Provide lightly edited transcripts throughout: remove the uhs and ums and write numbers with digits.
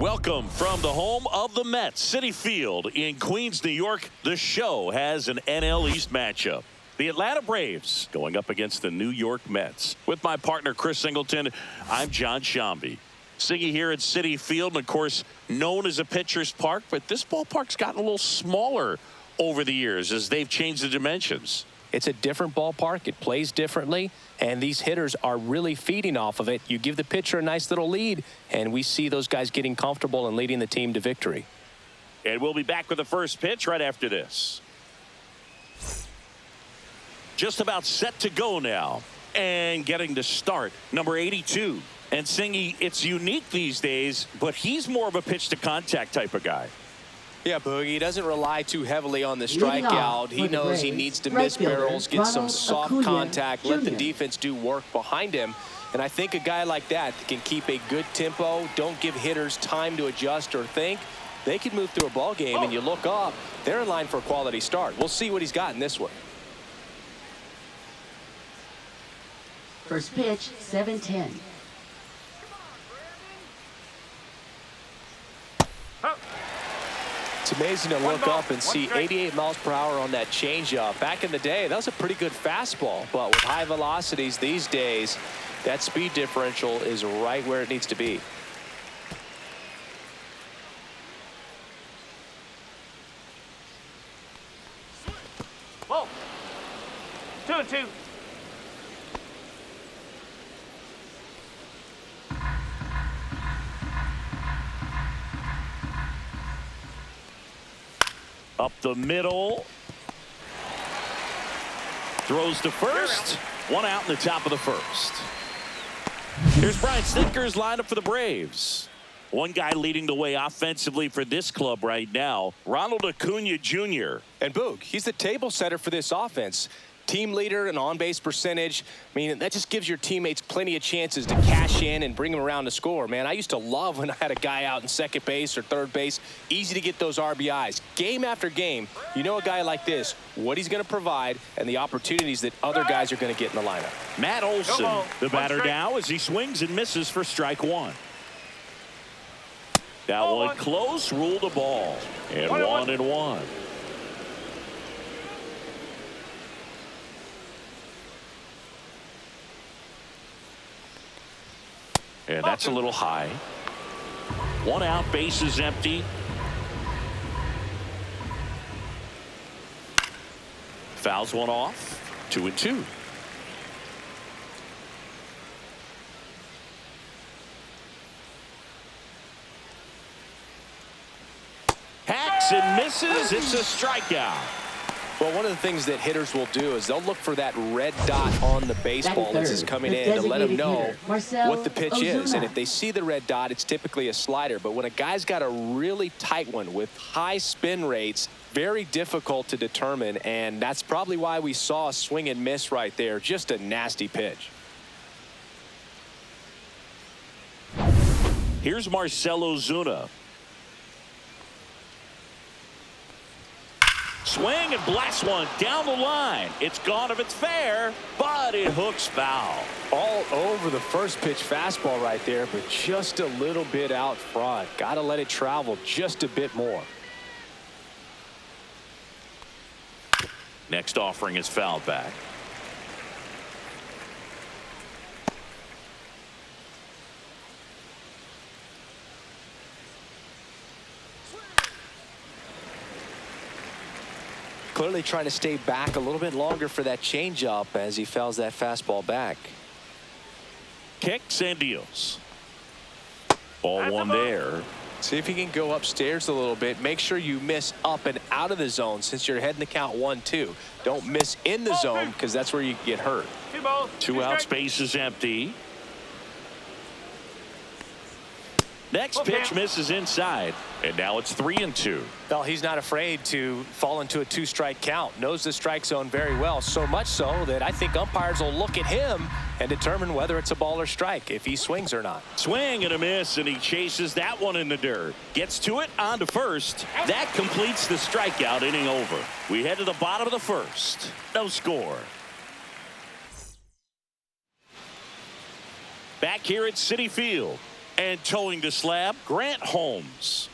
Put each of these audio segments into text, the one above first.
Welcome from the home of the Mets, Citi Field in Queens, New York. The show has an NL East matchup. The Atlanta Braves going up against the New York Mets. With my partner, Chris Singleton, I'm John Shambi. Siggy here at Citi Field, and of course, known as a pitcher's park, but this ballpark's gotten a little smaller over the years as they've changed the dimensions. It's a different ballpark. It plays differently, and these hitters are really feeding off of it. You give the pitcher a nice little lead, and we see those guys getting comfortable and leading the team to victory. And we'll be back with the first pitch right after this. Just about set to go now, and getting to start, number 82. And Singy, it's unique these days, but he's more of a pitch-to-contact type of guy. Yeah, Boogie, he doesn't rely too heavily on the strikeout. He knows he needs to miss barrels, get some soft contact, let the defense do work behind him. And I think a guy like that can keep a good tempo, don't give hitters time to adjust or think. They can move through a ball game, and you look up, they're in line for a quality start. We'll see what he's got in this one. First pitch, 7-10. It's amazing to look up and see 88 miles per hour on that changeup. Back in the day, that was a pretty good fastball. But with high velocities these days, that speed differential is right where it needs to be. Whoa. 2-2. Up the middle. Throws to first. One out in the top of the first. Here's Brian Snitker's lineup for the Braves. One guy leading the way offensively for this club right now, Ronald Acuna Jr. And Boog, he's the table setter for this offense. Team leader and on-base percentage. I mean, that just gives your teammates plenty of chances to cash in and bring them around to score. Man, I used to love when I had a guy out in second base or third base. Easy to get those RBIs. Game after game, you know a guy like this, what he's going to provide and the opportunities that other guys are going to get in the lineup. Matt Olson, the batter now as he swings and misses for strike one. That one close, ruled a ball. And 1-1. And that's a little high. One out, base is empty. Fouls one off. 2-2. Hacks and misses. It's a strikeout. Well, one of the things that hitters will do is they'll look for that red dot on the baseball as it's coming in to let them know what the pitch is. And if they see the red dot, it's typically a slider. But when a guy's got a really tight one with high spin rates, very difficult to determine. And that's probably why we saw a swing and miss right there. Just a nasty pitch. Here's Marcell Ozuna. Swing and blast one down the line. It's gone if it's fair, but it hooks foul. All over the first pitch fastball right there, but just a little bit out front. Got to let it travel just a bit more. Next offering is fouled back. Clearly trying to stay back a little bit longer for that changeup as he fouls that fastball back. Kicks and deals. Ball one there. See if he can go upstairs a little bit. Make sure you miss up and out of the zone since you're heading the count 1-2. Don't miss in the zone because that's where you get hurt. Two out, space is empty. Next pitch misses inside, and now it's 3-2. Well, he's not afraid to fall into a two-strike count. Knows the strike zone very well, so much so that I think umpires will look at him and determine whether it's a ball or strike, if he swings or not. Swing and a miss, and he chases that one in the dirt. Gets to it, on to first. That completes the strikeout, inning over. We head to the bottom of the first. No score. Back here at Citi Field. And towing the slab, Grant Holmes.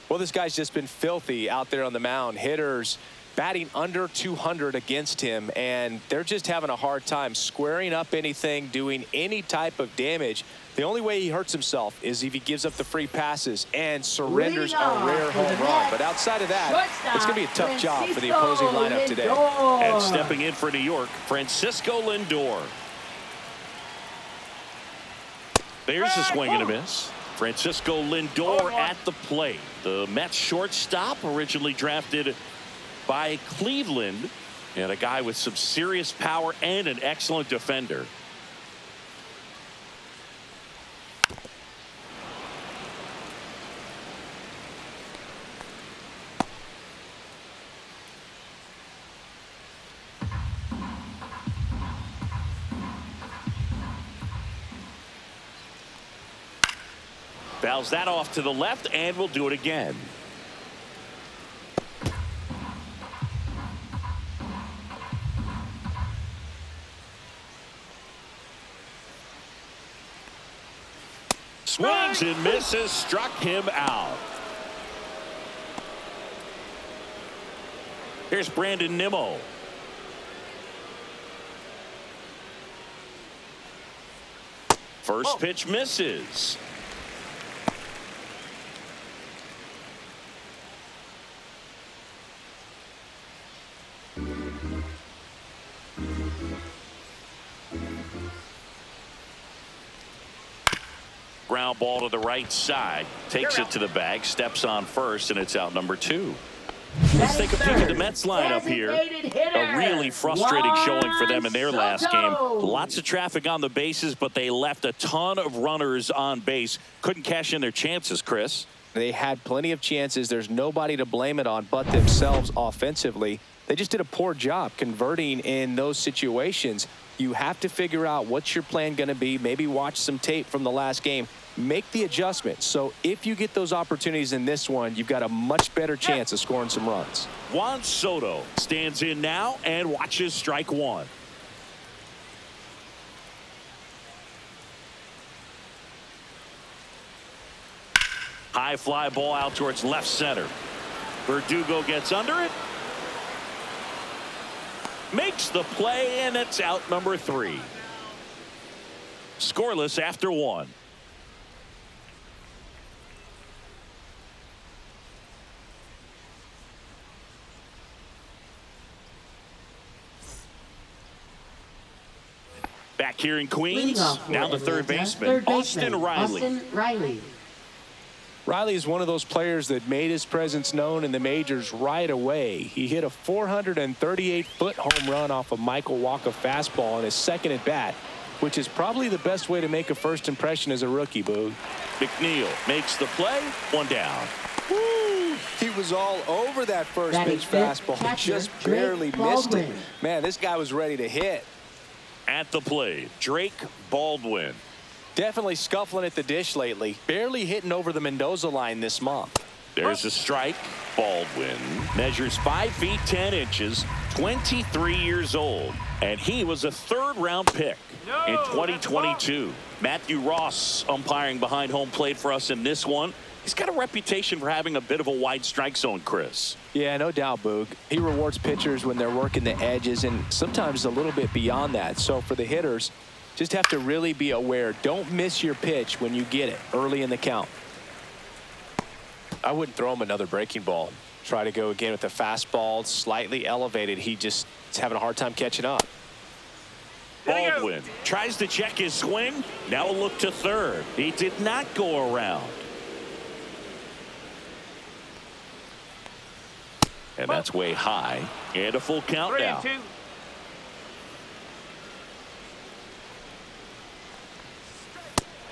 Well, this guy's just been filthy out there on the mound. Hitters batting under 200 against him, and they're just having a hard time squaring up anything, doing any type of damage. The only way he hurts himself is if he gives up the free passes and surrenders a rare home run. But outside of that, it's going to be a tough job for the opposing lineup today. And stepping in for New York, Francisco Lindor. There's a swing and a miss. Francisco Lindor at the plate. The Mets shortstop, originally drafted by Cleveland, and a guy with some serious power and an excellent defender. Fouls that off to the left, and we'll do it again. Swings and misses, struck him out. Here's Brandon Nimmo. First pitch misses. Ground ball to the right side. Takes it to the bag. Steps on first, and it's out number 2. Let's take a peek at the Mets lineup here. A really frustrating showing for them in their last game. Lots of traffic on the bases, but they left a ton of runners on base. Couldn't cash in their chances, Chris. They had plenty of chances. There's nobody to blame it on but themselves offensively. They just did a poor job converting in those situations. You have to figure out what's your plan going to be. Maybe watch some tape from the last game. Make the adjustment. So if you get those opportunities in this one, you've got a much better chance of scoring some runs. Juan Soto stands in now and watches strike 1. High fly ball out towards left center. Verdugo gets under it. Makes the play, and it's out number 3. Scoreless after 1. Back here in Queens, now the third baseman, Austin Riley. Riley is one of those players that made his presence known in the majors right away. He hit a 438-foot home run off of Michael Walker fastball in his second at bat, which is probably the best way to make a first impression as a rookie, Boog. McNeil makes the play, 1 down. Woo! He was all over that first pitch fastball. Just barely missed it. Man, this guy was ready to hit. At the plate, Drake Baldwin. Definitely scuffling at the dish lately. Barely hitting over the Mendoza line this month. There's a strike. Baldwin measures 5 feet 10 inches, 23 years old, and he was a 3rd-round pick in 2022. Matthew Ross umpiring behind home plate for us in this one. He's got a reputation for having a bit of a wide strike zone, Chris. Yeah, no doubt, Boog. He rewards pitchers when they're working the edges and sometimes a little bit beyond that. So for the hitters, just have to really be aware. Don't miss your pitch when you get it early in the count. I wouldn't throw him another breaking ball. Try to go again with the fastball, slightly elevated. He just is having a hard time catching up. Baldwin tries to check his swing. Now a look to third. He did not go around. And that's way high. And a full count now. 3-2.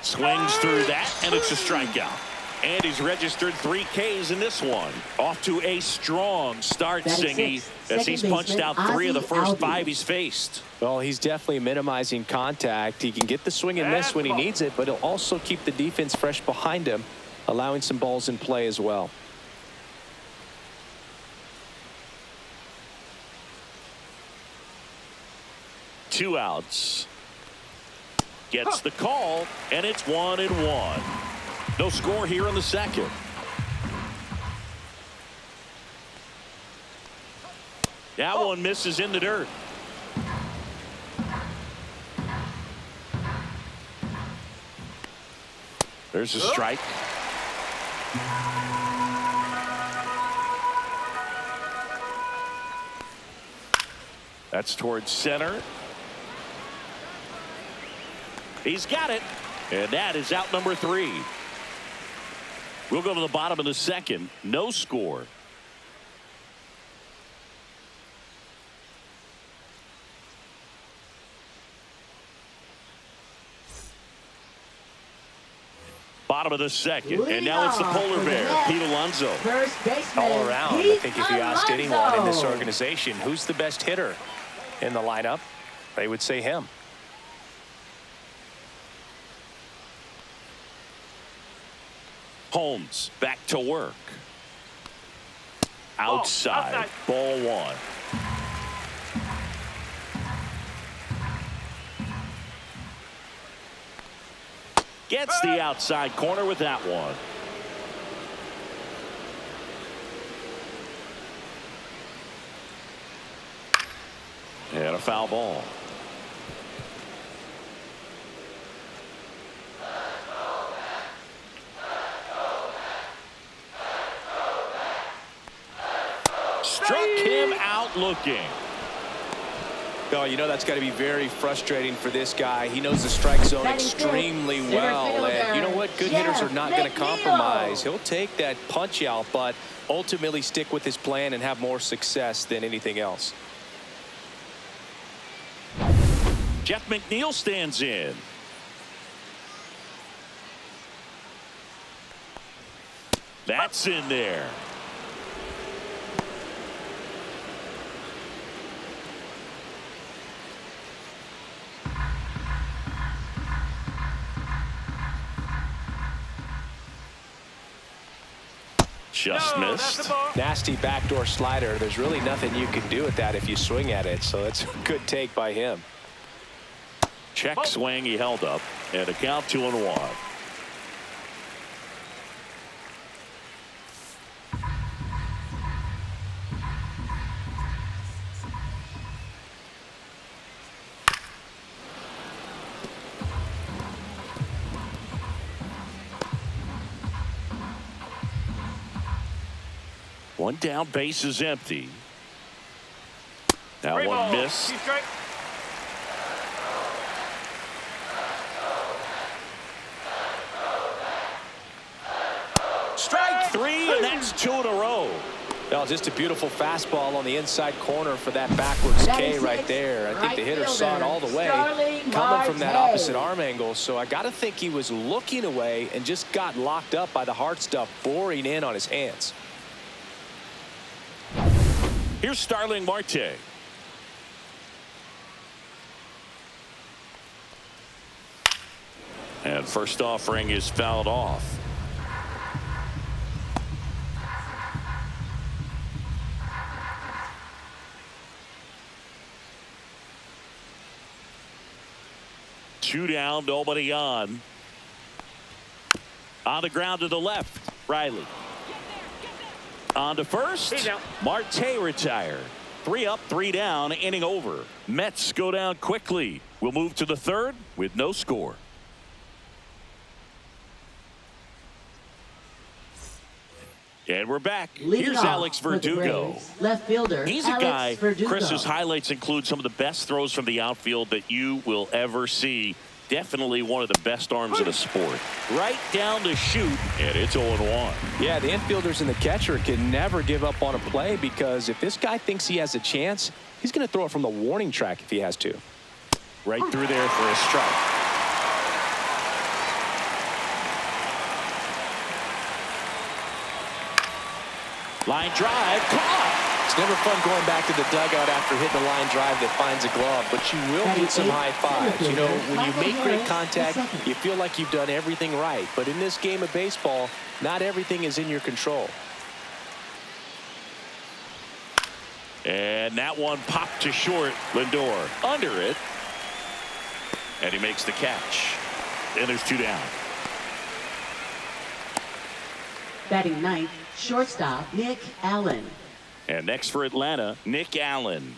Swings through that, and it's a strikeout. And he's registered 3 Ks in this one. Off to a strong start, Singy, as he's punched out 3 of the first 5 he's faced. Well, he's definitely minimizing contact. He can get the swing and miss when he needs it, but he'll also keep the defense fresh behind him, allowing some balls in play as well. Two outs. Gets the call, and it's 1-1. No score here in the second. That one misses in the dirt. There's a strike. That's towards center. He's got it. And that is out number 3. We'll go to the bottom of the second. No score. Bottom of the second. And now it's the polar bear, Pete Alonso. First baseman, All around, I think if you asked anyone in this organization who's the best hitter in the lineup, they would say him. Holmes back to work. Outside. Ball 1. Gets the outside corner with that one. And a foul ball. Struck him out looking. Oh, you know that's got to be very frustrating for this guy. He knows the strike zone extremely well. And you know what? Good hitters are not going to compromise. He'll take that punch out, but ultimately stick with his plan and have more success than anything else. Jeff McNeil stands in. That's in there. Just missed. Nasty backdoor slider. There's really nothing you can do with that if you swing at it. So that's a good take by him. Check swing. He held up. And a count 2-1. One down, base is empty. That one missed. Strike 3, and that's 2 in a row. Well, just a beautiful fastball on the inside corner for that backwards K right there. I think the hitter saw it all the way coming from that opposite arm angle. So I got to think he was looking away and just got locked up by the hard stuff boring in on his hands. Here's Starling Marte. And first offering is fouled off. Two down, nobody on. On the ground to the left, Riley. On to first. Marte retired. 3 up, 3 down, inning over. Mets go down quickly. We'll move to the third with no score. And we're back. Here's Alex Verdugo. Left fielder. He's a guy, Chris's highlights include some of the best throws from the outfield that you will ever see. Definitely one of the best arms in the sport. Right down the chute, and it's 0-1. Yeah, the infielders and the catcher can never give up on a play, because if this guy thinks he has a chance, he's going to throw it from the warning track if he has to. Right through there for a strike. Line drive, caught. It's never fun going back to the dugout after hitting a line drive that finds a glove, but you will get some high fives. You know, when you make great contact, you feel like you've done everything right. But in this game of baseball, not everything is in your control. And that one popped to short. Lindor under it. And he makes the catch. And there's 2 down. Batting ninth, shortstop Nick Allen. And next for Atlanta, Nick Allen.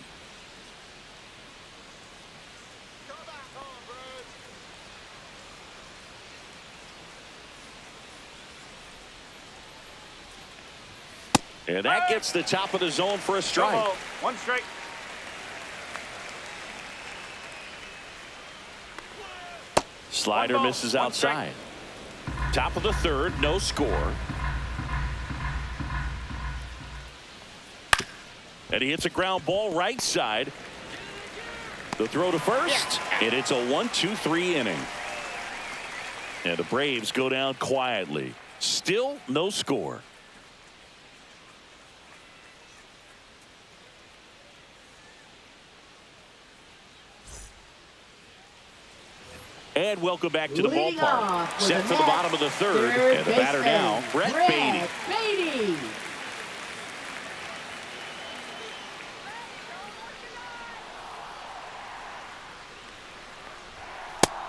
And that gets the top of the zone for a strike. 1 strike. Slider misses outside. Top of the 3rd, no score. And he hits a ground ball right side. The throw to first, and it's a 1-2-3 inning. And the Braves go down quietly. Still no score. And welcome back to the ballpark. Set for the bottom of the 3rd. And the batter now, Brett Beatty.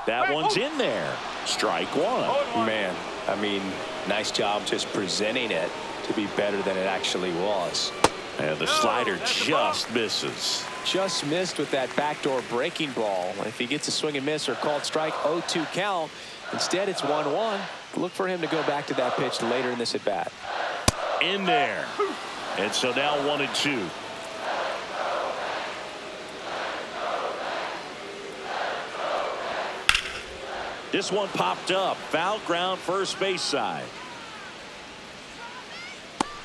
That one's in there. Strike 1. Man, I mean, nice job just presenting it to be better than it actually was. And the slider just misses. Just missed with that backdoor breaking ball. If he gets a swing and miss or called strike, 0-2 count. Instead, it's 1-1. Look for him to go back to that pitch later in this at bat. In there. And so now 1-2. This one popped up. Foul ground, first base side.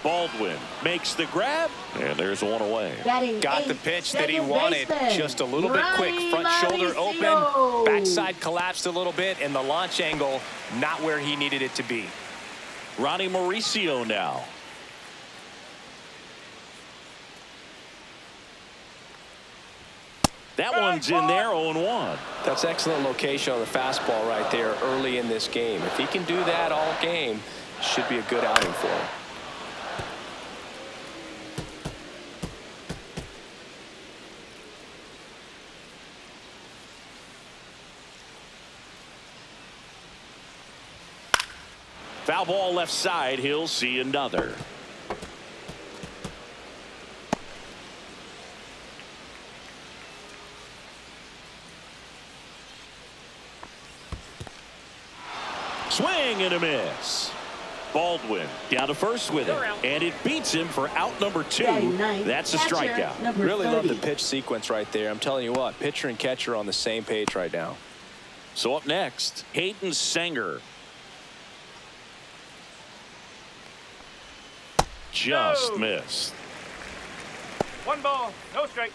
Baldwin makes the grab, and there's one away. Got the pitch that he wanted. Just a little bit quick. Front shoulder open. Backside collapsed a little bit, and the launch angle not where he needed it to be. Ronnie Mauricio now. That one's in there, 0-1. That's excellent location on the fastball right there early in this game. If he can do that all game, should be a good outing for him. Foul ball left side. He'll see another. Swing and a miss. Baldwin down to first with it, and it beats him for out number 2. That's a strikeout. Really love the pitch sequence right there. I'm telling you what, pitcher and catcher are on the same page right now. So up next, Hayden Sanger. Just missed. 1 ball, no strike.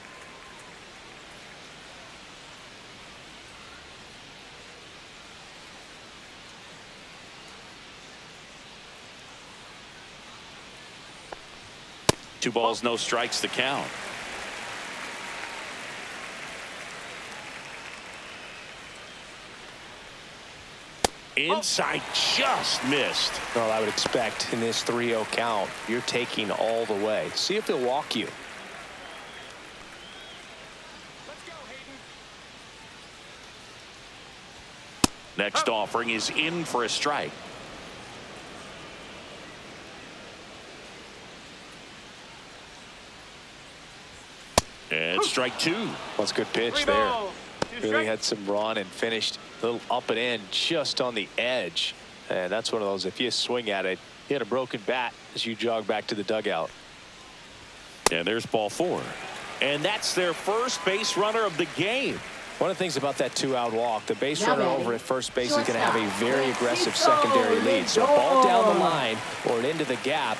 Two balls, no strikes to count. Inside, just missed. Well, I would expect in this 3-0 count, you're taking all the way. See if he'll walk you. Let's go, Hayden. Next offering is in for a strike. And strike 2. That's a good pitch there. Really had some run and finished a little up and in just on the edge. And that's one of those, if you swing at it, you had a broken bat as you jog back to the dugout. And there's ball 4. And that's their first base runner of the game. One of the things about that 2-out walk, the base runner over at first base is going to have a very aggressive secondary lead. So a ball down the line or into the gap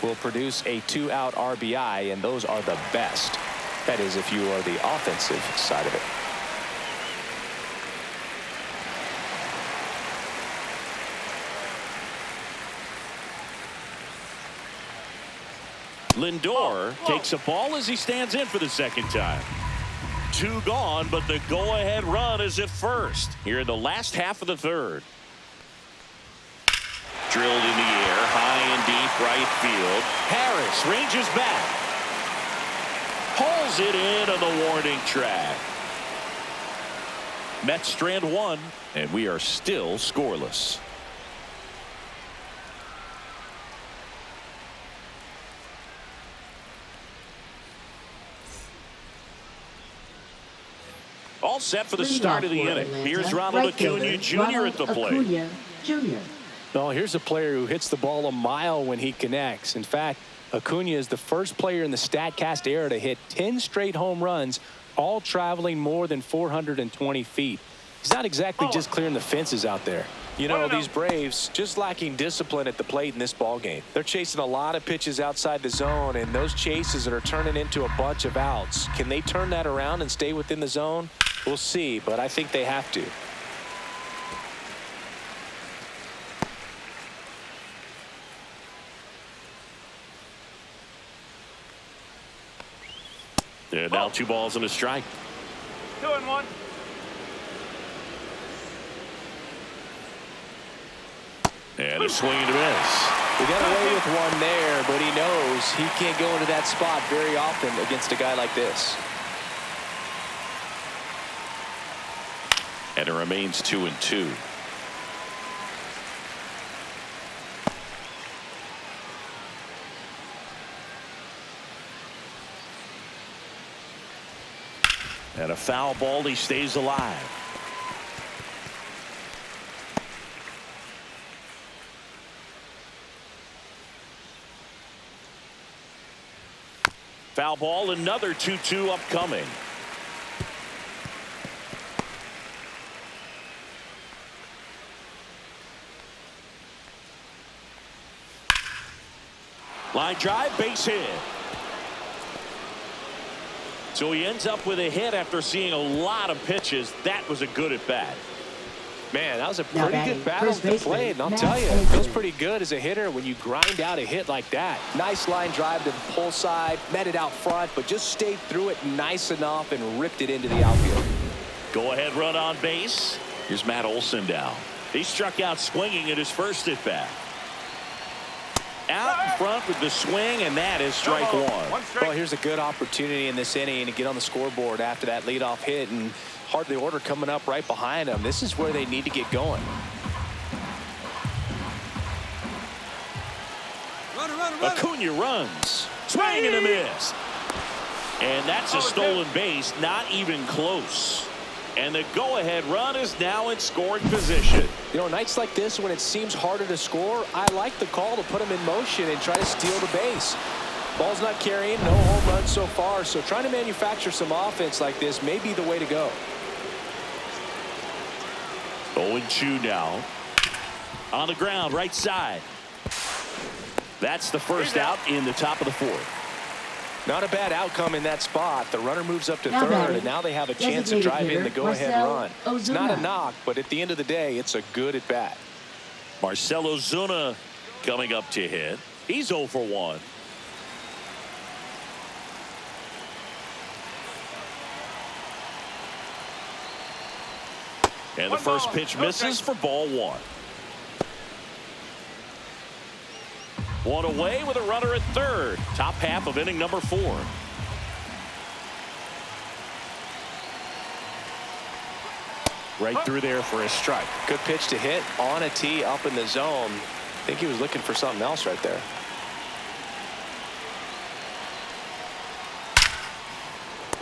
will produce a 2-out RBI, and those are the best. That is if you are the offensive side of it. Lindor takes a ball as he stands in for the second time. 2 gone, but the go-ahead run is at first here in the last half of the 3rd. Drilled in the air, high and deep right field. Harris ranges back. Pulls it in on the warning track. Mets strand one, and we are still scoreless. All set for the start of the inning. Here's Ronald Acuna Jr. at the plate. Well, here's a player who hits the ball a mile when he connects. In fact, Acuna is the first player in the StatCast era to hit 10 straight home runs, all traveling more than 420 feet. He's not exactly just clearing the fences out there. You know, these Braves just lacking discipline at the plate in this ball game. They're chasing a lot of pitches outside the zone, and those chases are turning into a bunch of outs. Can they turn that around and stay within the zone? We'll see, but I think they have to. And now 2 balls and a strike. 2-1. And a swing and a miss. He got away with one there, but he knows he can't go into that spot very often against a guy like this. And it remains 2-2. And a foul ball. He stays alive. Foul ball. Another 2-2 upcoming. Line drive, base hit. So he ends up with a hit after seeing a lot of pitches. That was a good at bat. Man, that was a pretty good battle to play, and I'll tell you, it feels pretty good as a hitter when you grind out a hit like that. Nice line drive to the pull side, met it out front, but just stayed through it nice enough and ripped it into the outfield. Go ahead run on base. Here's Matt Olson down. He struck out swinging at his first at bat. Out in front with the swing, and that is strike one. Well, here's a good opportunity in this inning to get on the scoreboard after that leadoff hit, and hardly order coming up right behind them. This is where they need to get going. Acuna runs. Swing and a miss. And that's a stolen base, not even close. And the go-ahead run is now in scoring position. You know, nights like this when it seems harder to score, I like the call to put them in motion and try to steal the base. Ball's not carrying, no home runs so far, so trying to manufacture some offense like this may be the way to go. 0-2 now. On the ground, right side. That's the first out in the top of the 4th. Not a bad outcome in that spot. The runner moves up to third, and now they have a chance to drive in the go-ahead run. It's not a knock, but at the end of the day, it's a good at-bat. Marcell Ozuna coming up to hit. He's 0 for 1. And the first pitch misses for ball 1. One away with a runner at third. Top half of inning number 4. Right through there for a strike. Good pitch to hit on a tee up in the zone. I think he was looking for something else right there.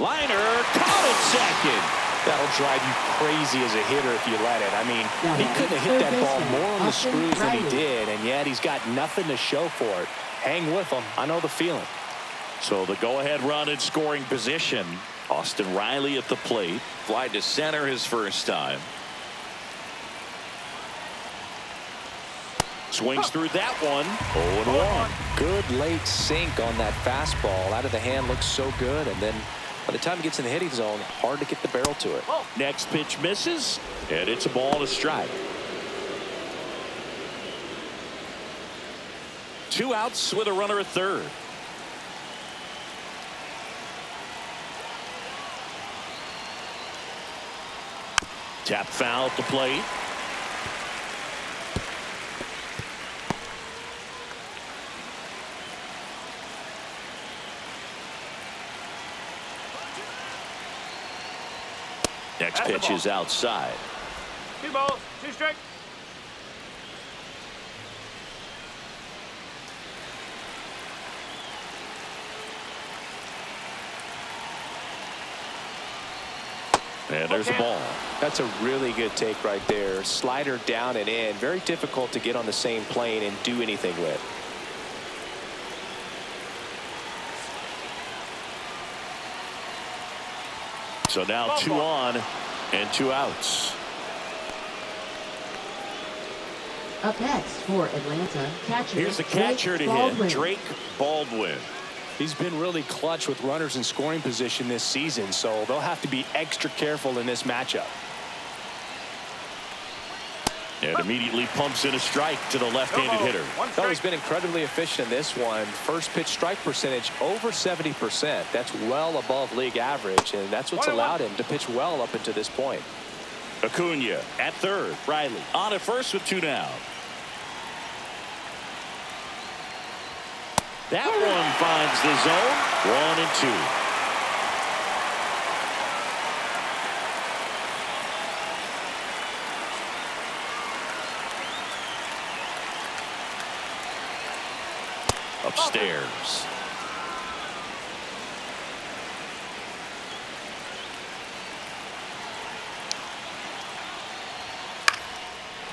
Liner caught at second. That'll drive you crazy as a hitter if you let it. I mean, he couldn't have hit that ball more on the screws than he did, and yet he's got nothing to show for it. Hang with him. I know the feeling. So the go-ahead run in scoring position. Austin Riley at the plate. Fly to center his first time. Swings through that one. 0-1. Good late sink on that fastball. Out of the hand, looks so good, and then by the time it gets in the hitting zone, hard to get the barrel to it. Next pitch misses, and it's a ball and a strike. 2 outs with a runner at third. Tap foul at the plate. Next That's the pitch ball. is outside. 2 balls, 2 strikes. And there's a ball. That's a really good take right there. Slider down and in. Very difficult to get on the same plane and do anything with. So now 2 on and 2 outs. Up next for Atlanta, catcher. Here's the catcher to hit, Drake Baldwin. He's been really clutch with runners in scoring position this season, so they'll have to be extra careful in this matchup. And immediately pumps in a strike to the left-handed hitter. Oh, he's been incredibly efficient in this one. First pitch strike percentage over 70%. That's well above league average, and that's what's allowed him to pitch well up until this point. Acuna at third. Riley on at first with 2 down. That one finds the zone. 1 and 2. Upstairs.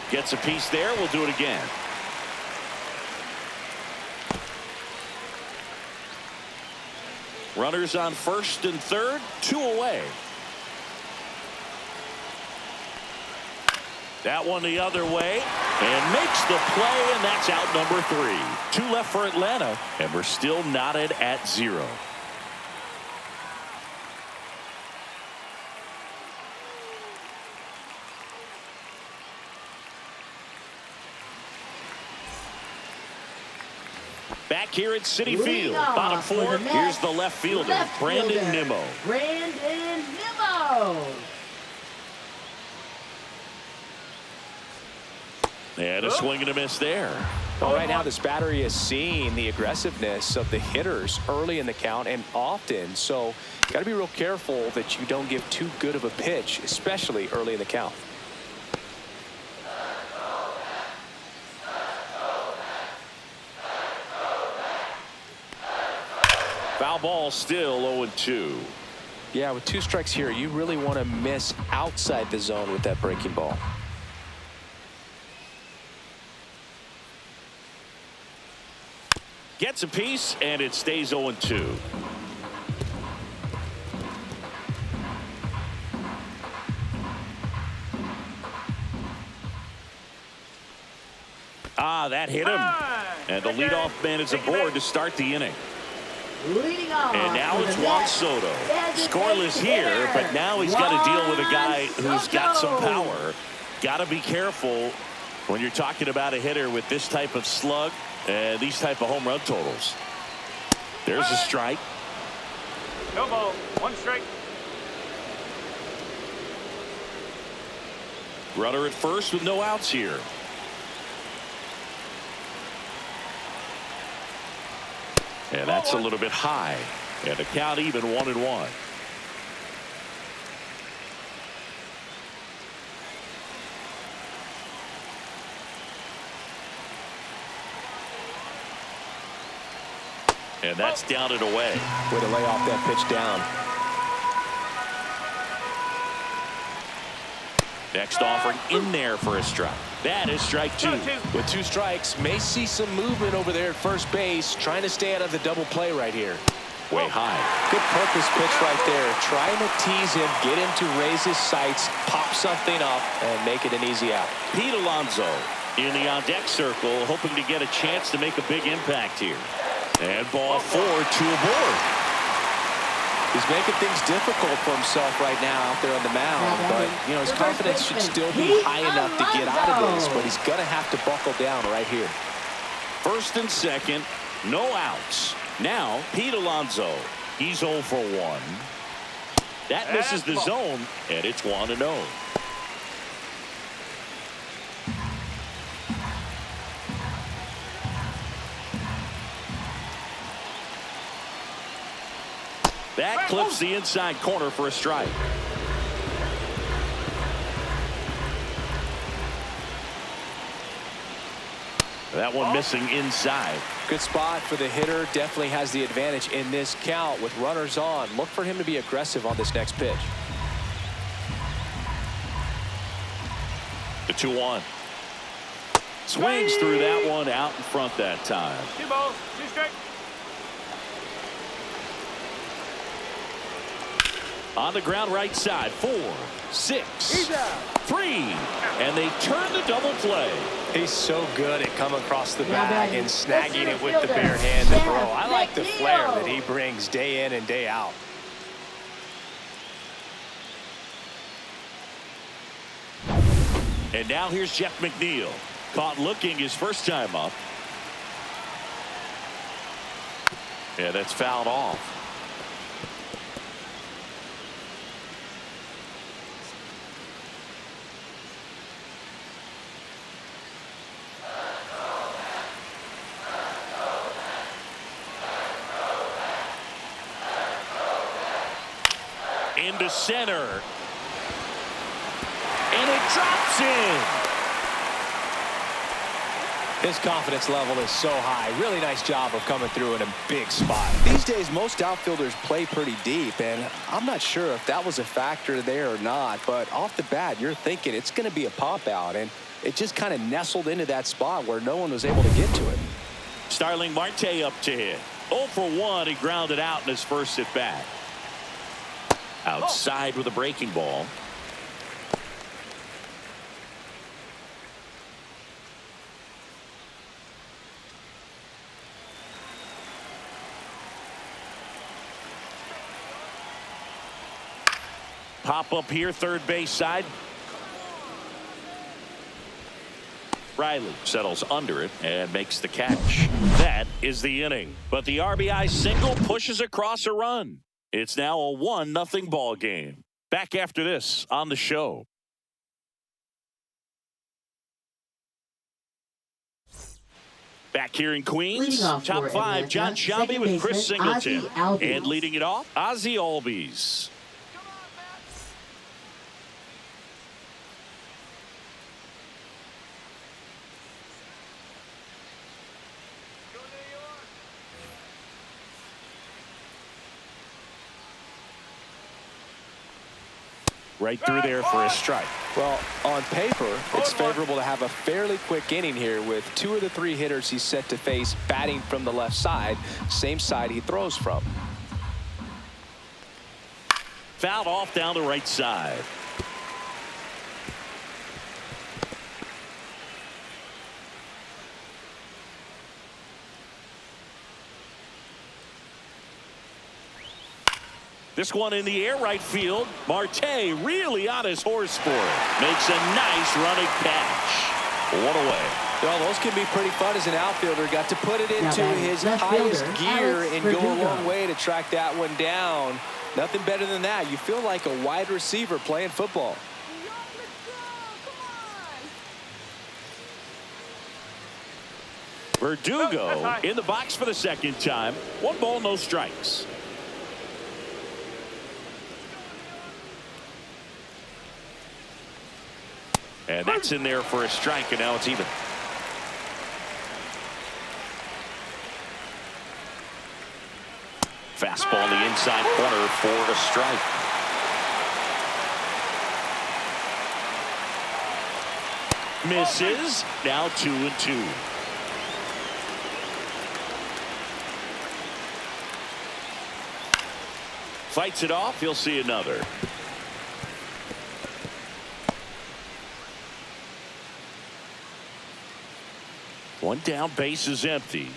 Gets a piece there. We'll do it again. Runners on first and third, 2 away. That one the other way and makes the play, and that's out number 3. 2 left for Atlanta, and we're still knotted at 0. Back here at Citi Field, bottom 4. Here's the left fielder, Brandon Nimmo. Brandon Nimmo. And a swing and a miss there. Well, right now this battery is seeing the aggressiveness of the hitters early in the count and often, so got to be real careful that you don't give too good of a pitch, especially early in the count. Foul ball, still 0-2. Yeah, with 2 strikes here, you really want to miss outside the zone with that breaking ball. Gets a piece, and it stays 0-2. That hit him. And the leadoff man is aboard to start the inning. Leading off. And now it's Juan Soto. Scoreless here, but now he's got to deal with a guy who's got some power. Got to be careful when you're talking about a hitter with this type of slug and these type of home run totals. There's a strike. No ball, 1 strike. Runner at first with no outs here. And that's a little bit high. And the count even 1-1. And that's down and away. Way to lay off that pitch down. Next offering in there for a strike. That is strike 2. With 2 strikes, may see some movement over there at first base, trying to stay out of the double play right here. Way high. Good purpose pitch right there. Trying to tease him, get him to raise his sights, pop something up, and make it an easy out. Pete Alonso in the on-deck circle, hoping to get a chance to make a big impact here. And ball 4, 2 aboard. He's making things difficult for himself right now out there on the mound, but you know his confidence should still be high enough to get out of this, but he's going to have to buckle down right here. First and second, no outs. Now Pete Alonso, he's 0 for 1. That misses the zone, and it's 1-0. That clips the inside corner for a strike. That one missing inside. Good spot for the hitter. Definitely has the advantage in this count with runners on. Look for him to be aggressive on this next pitch. The 2-1. Swings through that one out in front that time. 2 balls, 2 strikes. On the ground right side. 4, 6, 3. And they turn the double play. He's so good at coming across the bag and snagging it with the bare hand to throw. I like the flair that he brings day in and day out. And now here's Jeff McNeil. Caught looking his first time up. Yeah, that's fouled off. Into center. And it drops in. His confidence level is so high. Really nice job of coming through in a big spot. These days, most outfielders play pretty deep, and I'm not sure if that was a factor there or not, but off the bat, you're thinking it's going to be a pop out, and it just kind of nestled into that spot where no one was able to get to it. Starling Marte up to hit. 0 for 1. He grounded out in his first at bat. Outside with a breaking ball. Pop up here, third base side. Riley settles under it and makes the catch. That is the inning. But the RBI single pushes across a run. It's now a 1-0 ball game. Back after this on the show. Back here in Queens, top 5, John Shelby with Chris Singleton. And leading it off, Ozzie Albies. Right through there for a strike. Well, on paper, it's favorable to have a fairly quick inning here with 2 of the 3 hitters he's set to face batting from the left side, same side he throws from. Fouled off down the right side. This one in the air right field. Marte really on his horse for it. Makes a nice running catch. One away. Well, those can be pretty fun as an outfielder. Got to put it into his highest gear and go a long way to track that one down. Nothing better than that. You feel like a wide receiver playing football. Verdugo in the box for the second time. 1 ball, no strikes. And that's in there for a strike, and now it's even. Fastball in the inside corner for a strike. Misses. Now 2-2. Fights it off. He'll see another. One down, base is empty.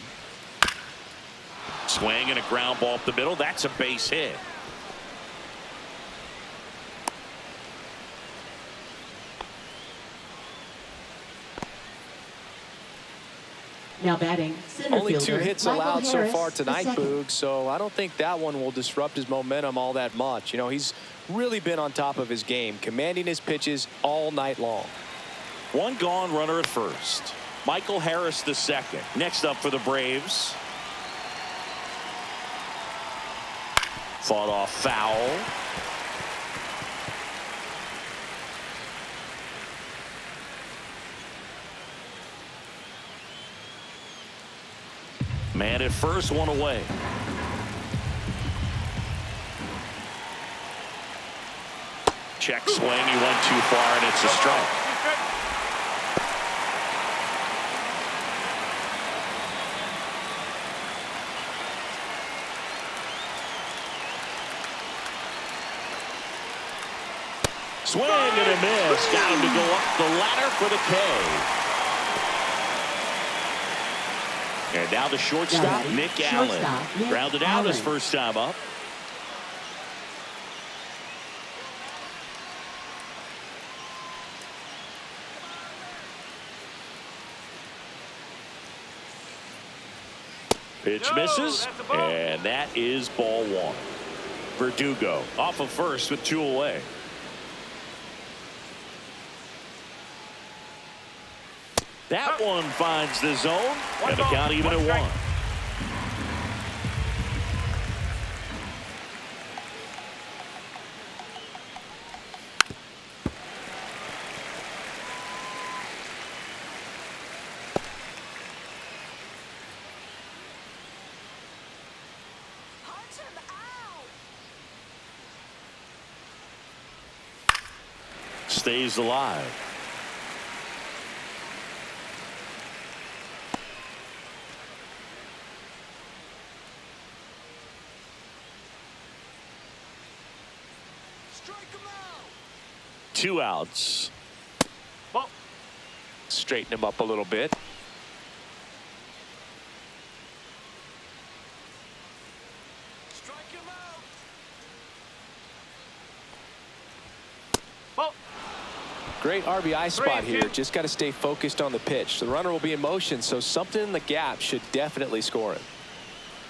Swing and a ground ball up the middle. That's a base hit. Now batting, center Only 2 fielder, hits Michael allowed so Harris, far the tonight, second. Boog, so I don't think that one will disrupt his momentum all that much. You know, he's really been on top of his game, commanding his pitches all night long. 1 gone, runner at first. Michael Harris the second. Next up for the Braves. Fought off foul. Man at first, one away. Check swing. He went too far, and it's a strike. Swing and a miss. Got him to go up the ladder for the K. And now the shortstop, Nick Allen. Grounded out his first time up. Pitch misses, and that is ball one. Verdugo off of first with two away. That one finds the zone, and the count even at one. Stays alive. Two outs. Ball. Straighten him up a little bit. Strike him out. Ball. Great RBI spot here. Just got to stay focused on the pitch. The runner will be in motion, so something in the gap should definitely score him.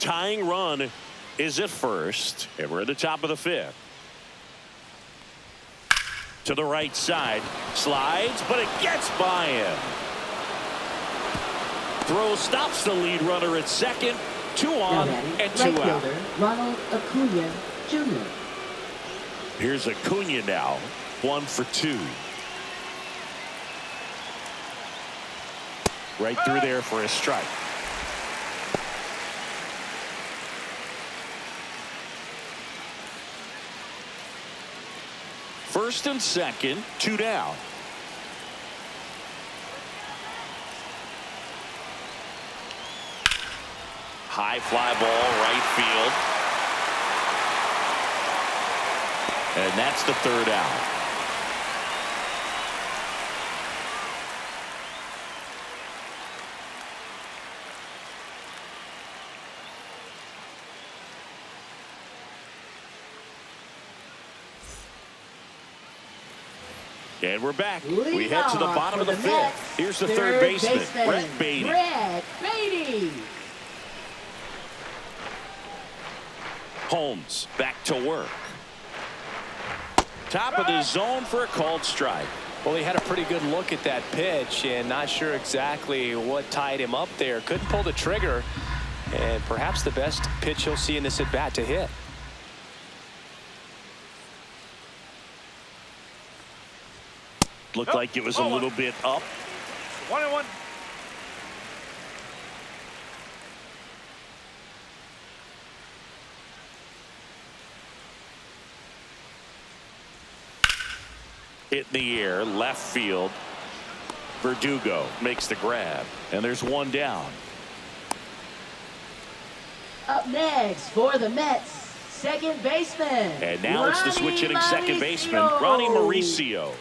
Tying run is at first, and we're at the top of the fifth. To the right side, slides, but it gets by him. Throw stops the lead runner at second. Two on and two out. Ronald Acuna Jr. Here's Acuna now, 1 for 2. Right through there for a strike. First and second, 2 down. High fly ball, right field. And that's the third out. And we're back. We head to the bottom of the fifth. Here's the third baseman, Brett Beatty. Holmes back to work. Top of the zone for a called strike. Well, he had a pretty good look at that pitch and not sure exactly what tied him up there. Couldn't pull the trigger, and perhaps the best pitch he'll see in this at bat to hit. Looked like it was a little bit up. 1-1. Hit in the air, left field. Verdugo makes the grab, and there's one down. Up next for the Mets, second baseman. And now it's the switch hitting second baseman, Ronnie Mauricio.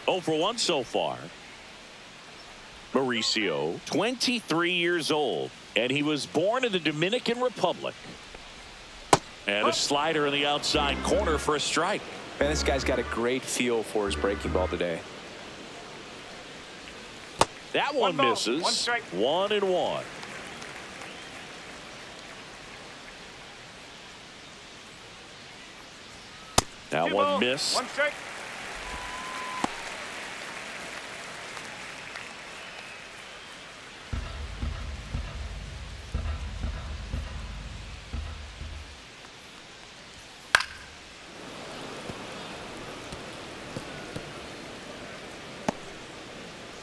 0 for 1 so far. Mauricio, 23 years old, and he was born in the Dominican Republic. And a slider in the outside corner for a strike. Man, this guy's got a great feel for his breaking ball today. That one misses. 1-1. That one missed. 1 strike.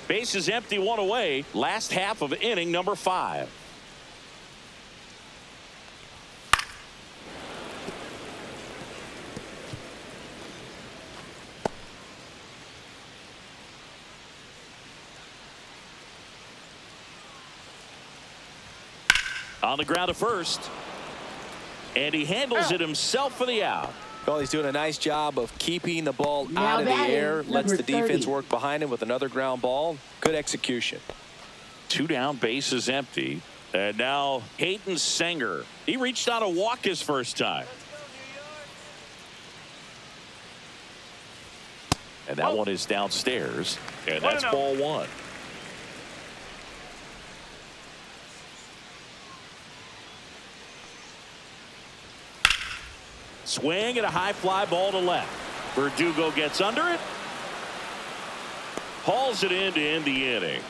Base is empty, 1 away. Last half of inning number 5. On the ground to first. And he handles it himself for the out. Well, he's doing a nice job of keeping the ball Now out of the batting, air. Lets number the defense 30. work behind him with another ground ball. Good execution. 2 down, bases empty. And now Hayden Sanger. He reached out a walk his first time. And that one is downstairs. And that's ball 1. Swing and a high fly ball to left. Verdugo gets under it. Hauls it in to end the inning.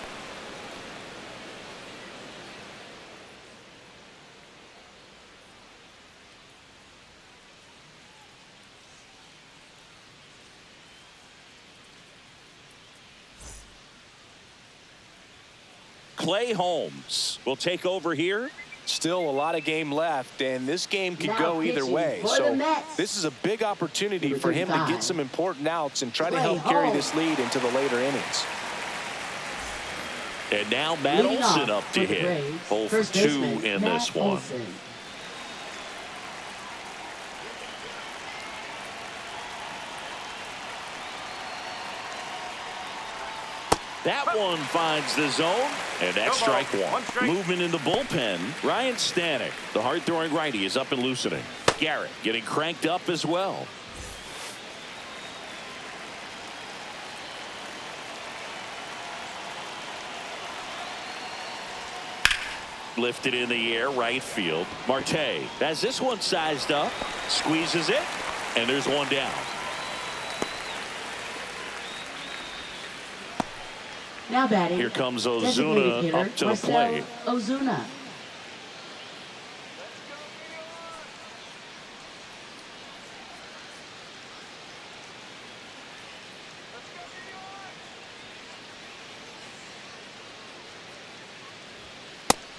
Clay Holmes will take over here. Still a lot of game left, and this game could Now go either pitching way. for So the Mets. this is a big opportunity Number for him to 35. get some important outs and try to Clay help carry Holmes. this lead into the later innings. And now Matt Leading Olson off up to for the hit. Braves, 0 for first 2 baseman, in Matt this one. Olson. That one finds the zone, and that's No ball. strike 1. One strike. Movement in the bullpen. Ryan Stanek, the hard-throwing righty, is up and loosening. Garrett getting cranked up as well. Lifted in the air, right field. Marte has this one sized up, squeezes it, and there's one down. Now batting. Here comes designated Ozuna hitter, up to the Marcell plate. Ozuna.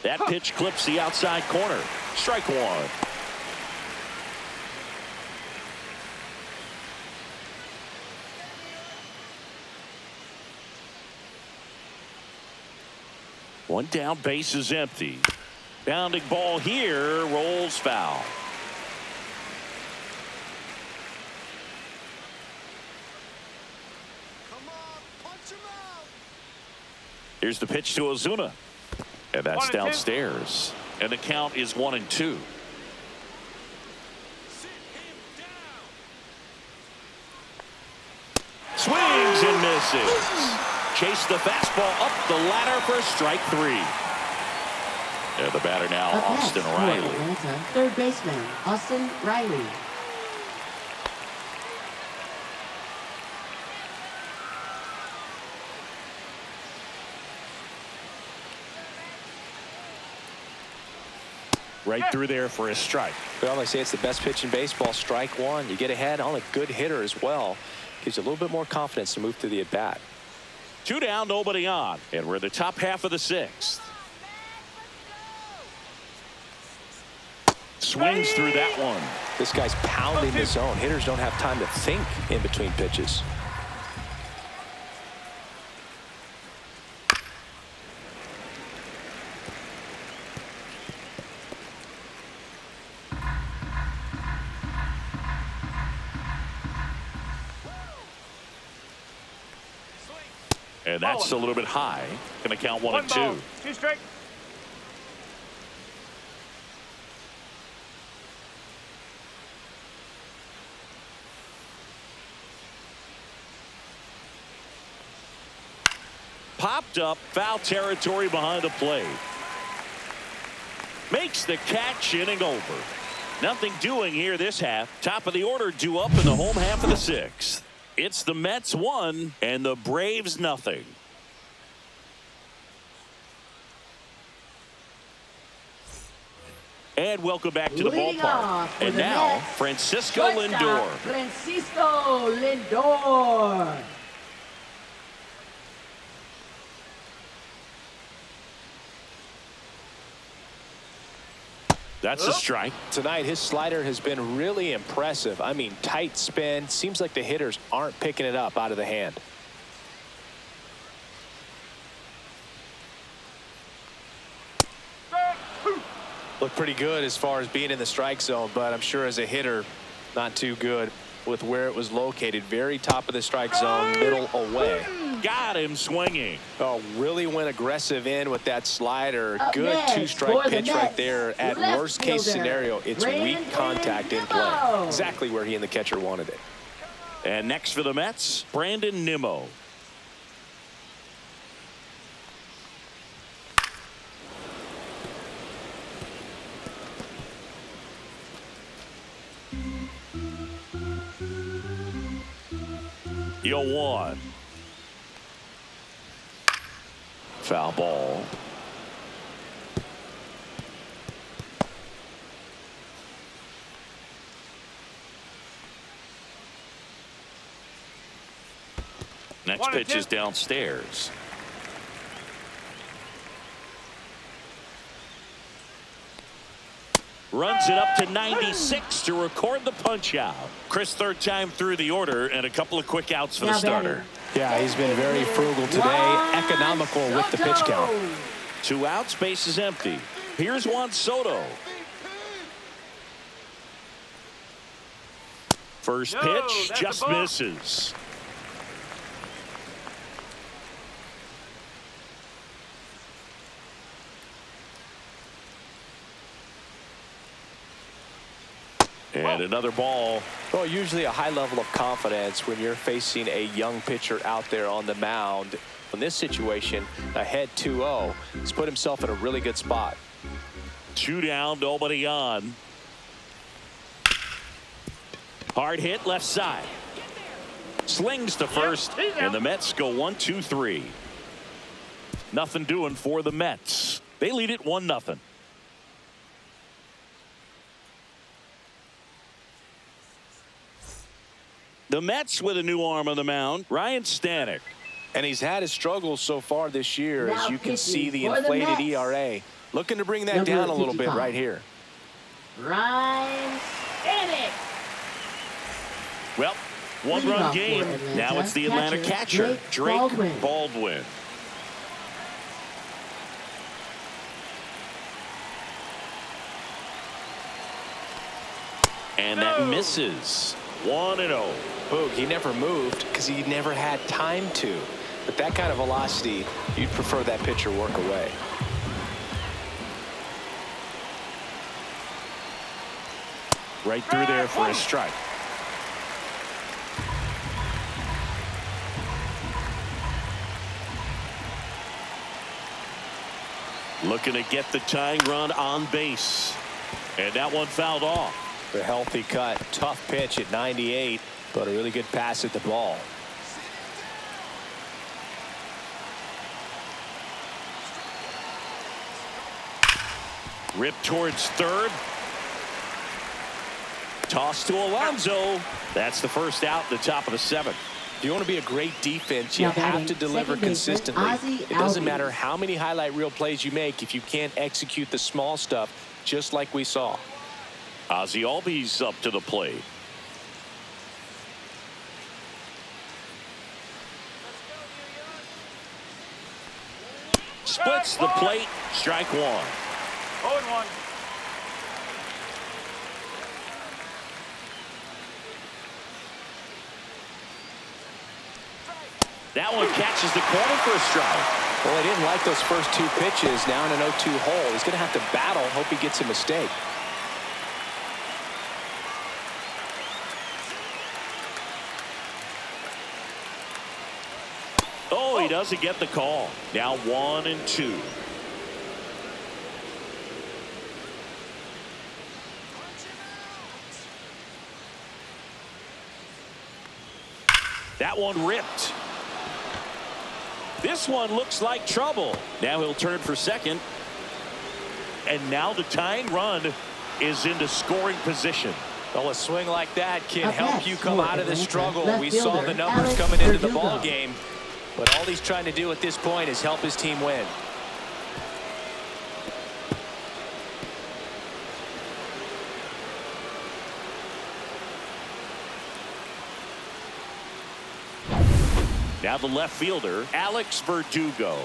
That pitch clips the outside corner. Strike 1. One down, base is empty. Bounding ball here, rolls foul. Here's the pitch to Ozuna. And that's 1 and 2. downstairs. And the count is 1-2. Swings and misses. Chase the fastball up the ladder for strike 3. And the batter now, Up next Austin for Riley. Atlanta, third baseman, Austin Riley. Right through there for a strike. Well, they say it's the best pitch in baseball. Strike 1. You get ahead on a good hitter as well. Gives you a little bit more confidence to move to the at-bat. 2 down, nobody on. And we're in the top half of the 6th. Swings through that one. This guy's pounding the zone. Hitters don't have time to think in between pitches. And that's a little bit high. Going to count 1 and 2. Ball. 2 strike. Popped up, foul territory behind the plate. Makes the catch, inning over. Nothing doing here this half. Top of the order due up in the home half of the 6th. It's the Mets 1 and the Braves nothing. And welcome back to the Leading ballpark. off for And the now, Mets, Francisco shortstop, Lindor. Francisco Lindor. That's a strike. Tonight, his slider has been really impressive. I mean, tight spin. Seems like the hitters aren't picking it up out of the hand. Looked pretty good as far as being in the strike zone, but I'm sure as a hitter, not too good with where it was located. Very top of the strike zone, middle away. Got him swinging. Oh, really went aggressive in with that slider. Up Good next, two-strike for the pitch right Mets, there. At left worst-case fielder, scenario, it's weak contact in play. Vivo. Exactly where he and the catcher wanted it. And next for the Mets, Brandon Nimmo. Yo, 1. Foul ball. Next pitch is downstairs. Runs it up to 96 to record the punch out. Chris, third time through the order and a couple of quick outs for the starter. Yeah, he's been very frugal today, economical with the pitch count. 2 outs, base is empty. Here's Juan Soto. First pitch just misses. And another ball. Well, usually a high level of confidence when you're facing a young pitcher out there on the mound. In this situation, ahead 2-0, he's put himself in a really good spot. 2 down, nobody on. Hard hit left side. Slings to first, and the Mets go 1-2-3. Nothing doing for the Mets. They lead it 1-0. The Mets with a new arm on the mound, Ryan Stanek. And he's had his struggles so far this year, Now as you can see the pitching for the inflated Mets. ERA. Looking to bring that Number down a little bit 55. right here. Ryan Stanek. Well, one-run Leadoff for game. Atlanta. Now it's the Atlanta catcher, Drake Baldwin. And that misses. 1-0. Boog, he never moved because he never had time to. But that kind of velocity, you'd prefer that pitcher work away. Right through there for a strike. Looking to get the tying run on base. And that one fouled off. A healthy cut. Tough pitch at 98, but a really good pass at the ball. Ripped towards third. Toss to Alonso. That's the first out, the top of the 7th. If you want to be a great defense, you Now have batting to deliver second baseman, consistently. Ozzie It doesn't Albies. matter how many highlight reel plays you make if you can't execute the small stuff, just like we saw. Ozzie Albies up to the plate. Splits the plate. Strike 1. 0-1. That one catches the corner for a strike. Well, he didn't like those first 2 pitches. Now in an 0-2 hole. He's going to have to battle. Hope he gets a mistake. Oh, he doesn't get the call. Now 1-2. That one ripped. This one looks like trouble. Now he'll turn for second. And now the tying run is into scoring position. Well, a swing like that can Up help next you come for out of the Atlanta, struggle. left We saw fielder, the numbers Alex coming into the Verdugo. ball game, but all he's trying to do at this point is help his team win. Now the left fielder, Alex Verdugo.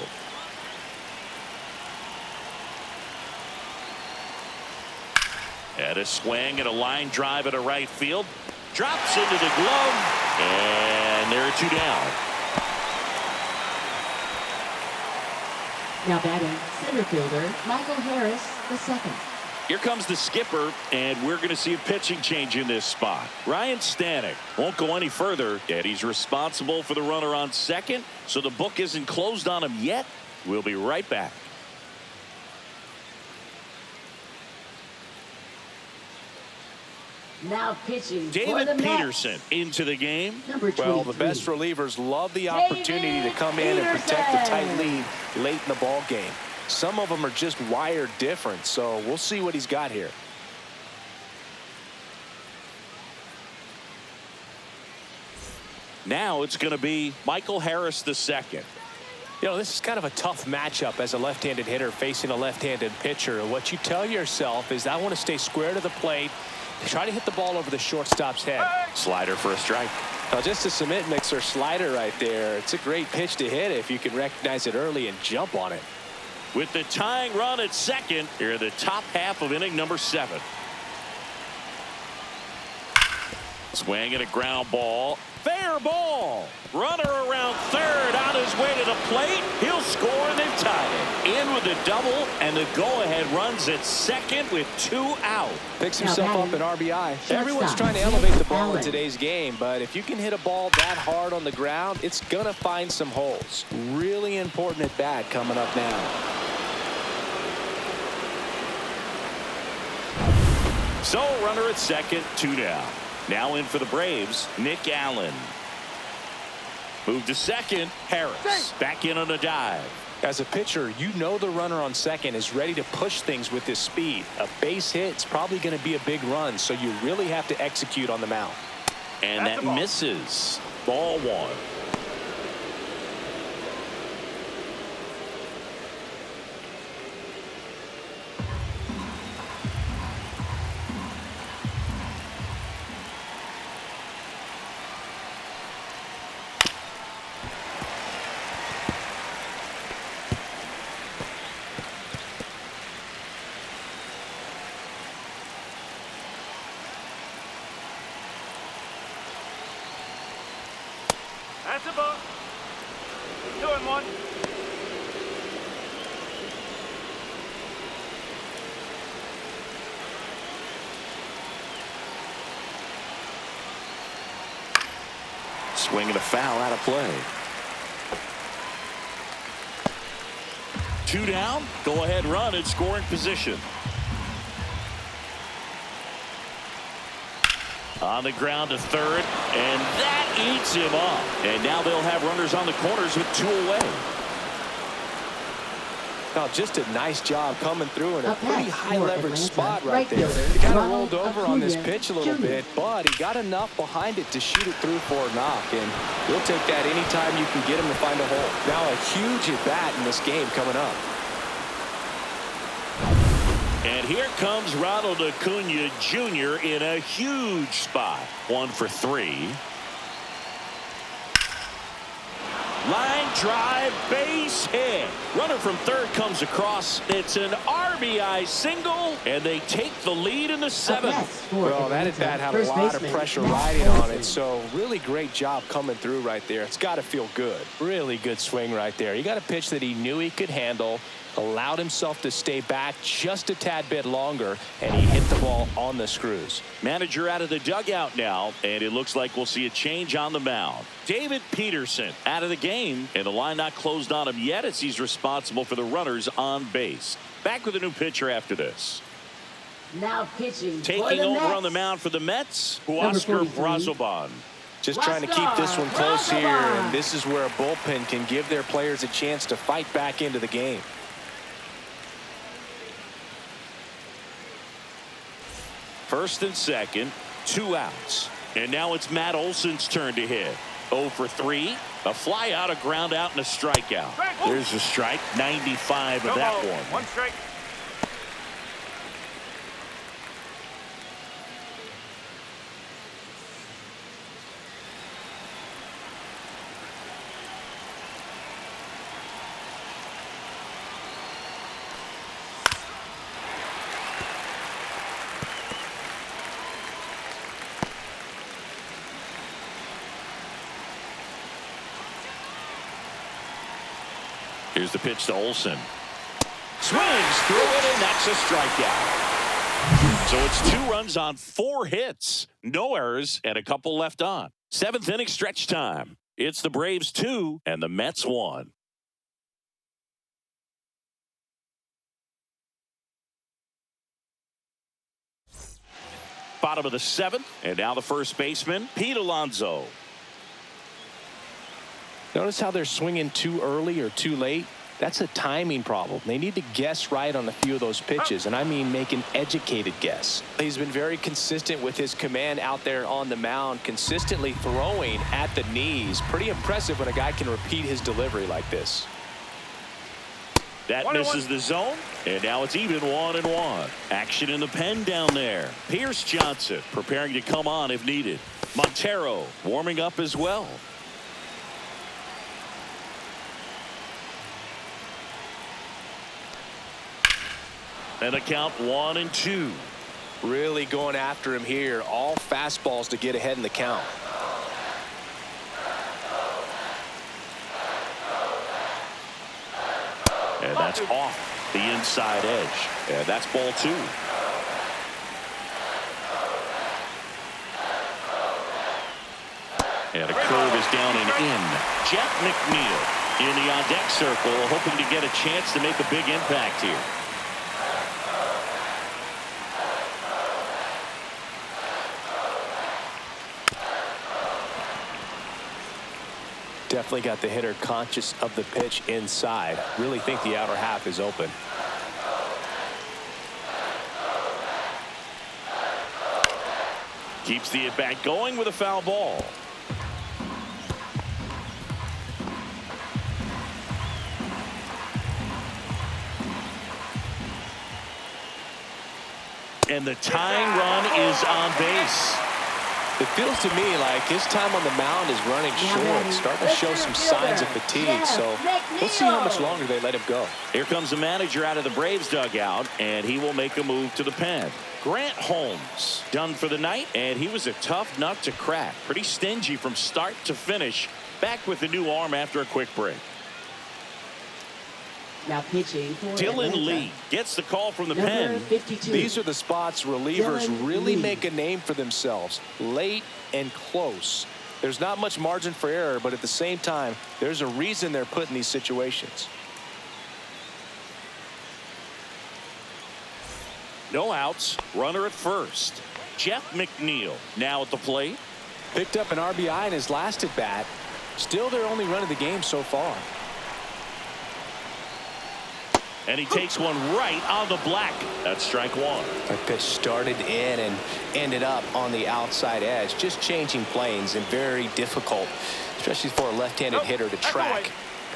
And a swing and a line drive at a right field. Drops into the glove. And there are 2 down. Now batting, center fielder Michael Harris II. Here comes the skipper, and we're going to see a pitching change in this spot. Ryan Stanek won't go any further, and he's responsible for the runner on second, so the book isn't closed on him yet. We'll be right back. Now pitching David for the Peterson Mets. into the game. Number 23. Well, the best relievers love the opportunity to come in and protect the tight lead late in the ball game. Some of them are just wired different, so we'll see what he's got here. Now it's going to be Michael Harris II. You know, this is kind of a tough matchup as a left-handed hitter facing a left-handed pitcher. What you tell yourself is, I want to stay square to the plate, try to hit the ball over the shortstop's head. Slider for a strike. Now, just a cement mixer slider right there. It's a great pitch to hit if you can recognize it early and jump on it. With the tying run at second, here the top half of inning number 7. Swing and a ground ball. Fair ball. Runner around third, on his way to the plate. He'll score, and they've tied it. In with a double, and the go-ahead runs at second with 2 out. Picks himself up an RBI. Everyone's trying to elevate the ball in today's game, but if you can hit a ball that hard on the ground, it's going to find some holes. Really important at bat coming up now. So, runner at second, 2 down. Now in for the Braves, Nick Allen. Move to second, Harris. Back in on a dive. As a pitcher, you know the runner on second is ready to push things with his speed. A base hit's probably going to be a big run, so you really have to execute on the mound. And that misses. Ball 1. That's a ball. 2-1. Swing and a foul out of play. 2 down. Go ahead run in scoring position. On the ground to third, and that eats him up. And now they'll have runners on the corners with 2 away. Now, just a nice job coming through in a pretty high leverage spot right Right there. fielder, He kind of Ronald rolled over on this Acuna pitch a little Jr. bit, but he got enough behind it to shoot it through for a knock, and you'll take that anytime you can get him to find a hole. Now a huge at bat in this game coming up. And here comes Ronald Acuna Jr. in a huge spot. 1 for 3. Line drive, base hit. Runner from third comes across. It's an RBI single, and they take the lead in the 7th. Well, that at bat had a lot of pressure riding on it, so really great job coming through right there. It's got to feel good. Really good swing right there. He got a pitch that he knew he could handle, allowed himself to stay back just a tad bit longer, and he hit the ball on the screws. Manager out of the dugout now, and it looks like we'll see a change on the mound. David Peterson out of the game, and the line not closed on him yet as he's responsible for the runners on base. Back with a new pitcher after this. Now pitching Taking over on the mound for the Mets, Huascar Brazoban. Just trying to keep this one close here, and this is where a bullpen can give their players a chance to fight back into the game. First and second, 2 outs. And now it's Matt Olson's turn to hit. 0 for 3. A fly out, a ground out, and a strikeout. There's a strike. 95 of that one. 1 strike. Here's the pitch to Olsen. Swings through it, and that's a strikeout. So it's 2 runs on 4 hits. No errors and a couple left on. 7th inning stretch time. It's the Braves 2 and the Mets 1. Bottom of the 7th, and now the first baseman, Pete Alonso. Notice how they're swinging too early or too late? That's a timing problem. They need to guess right on a few of those pitches, and I mean make an educated guess. He's been very consistent with his command out there on the mound, consistently throwing at the knees. Pretty impressive when a guy can repeat his delivery like this. That misses the zone, and now it's even 1-1. Action in the pen down there. Pierce Johnson preparing to come on if needed. Montero warming up as well. And a count 1-2. Really going after him here. All fastballs to get ahead in the count. And that's off the inside edge. And that's ball 2. And a curve is down and in. Jeff McNeil in the on-deck circle, hoping to get a chance to make a big impact here. Definitely got the hitter conscious of the pitch inside. Really think the outer half is open. Keeps the at-bat going with a foul ball. And the tying run is on base. It feels to me like his time on the mound is running short, starting to show some signs of fatigue. So we'll see how much longer they let him go. Here comes the manager out of the Braves dugout, and he will make a move to the pen. Grant Holmes done for the night, and he was a tough nut to crack. Pretty stingy from start to finish. Back with the new arm after a quick break. Now pitching for Dylan Atlanta. Lee gets the call from the Number pen. 52. These are the spots relievers Dylan really Lee. make a name for themselves. Late and close. There's not much margin for error, but at the same time, there's a reason they're put in these situations. No outs. Runner at first. Jeff McNeil now at the plate. Picked up an RBI in his last at bat. Still their only run of the game so far. And he takes one right on the black. That's strike 1. That pitch started in and ended up on the outside edge. Just changing planes and very difficult, especially for a left-handed hitter to track.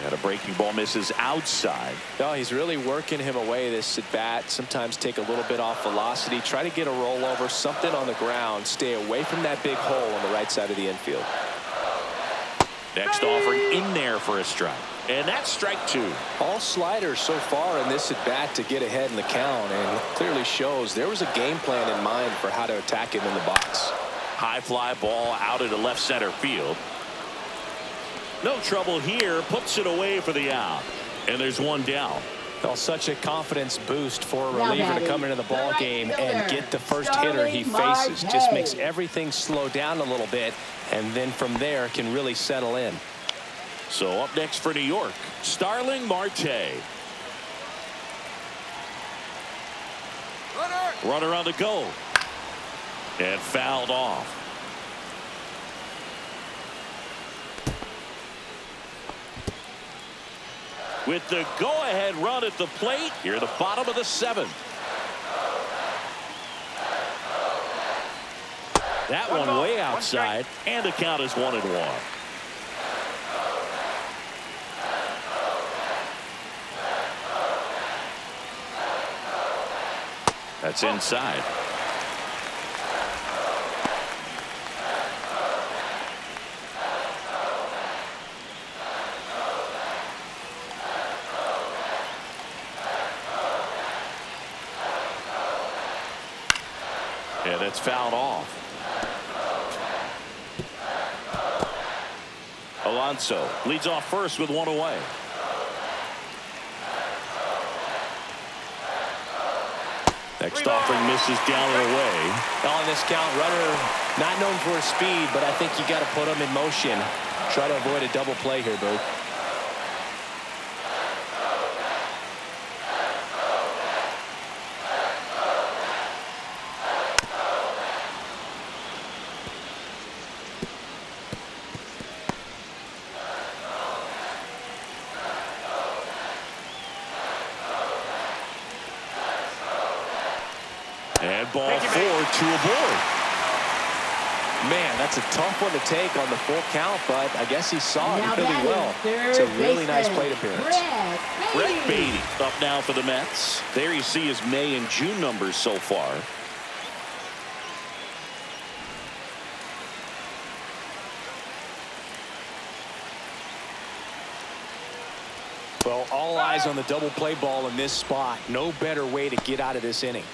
And a breaking ball misses outside. No, he's really working him away this at bat. Sometimes take a little bit off velocity. Try to get a rollover, something on the ground. Stay away from that big hole on the right side of the infield. Next offering in there for a strike. And that's strike 2. All sliders so far in this at bat to get ahead in the count, and clearly shows there was a game plan in mind for how to attack him in the box. High fly ball out into left center field. No trouble here. Puts it away for the out. And there's one down. Well, such a confidence boost for a reliever to come into the ball game and get the first hitter he faces. Just makes everything slow down a little bit, and then from there can really settle in. So up next for New York, Starling Marte. Runner on the go. And fouled off. With the go-ahead run at the plate, here at the bottom of the 7th. That one way outside, and the count is 1-1. That's inside. And it's fouled off. Alonso leads off first with one away. Next offering misses down and away. On this count, runner not known for his speed, but I think you got to put him in motion. Try to avoid a double play here, Boo. And ball 4, 2 aboard. Man, that's a tough one to take on the full count, but I guess he saw it Now really batting, well. third It's a really nice baseman, plate appearance. Brett Beatty up now for the Mets. There you see his May and June numbers so far. Well, all eyes on the double play ball in this spot. No better way to get out of this inning.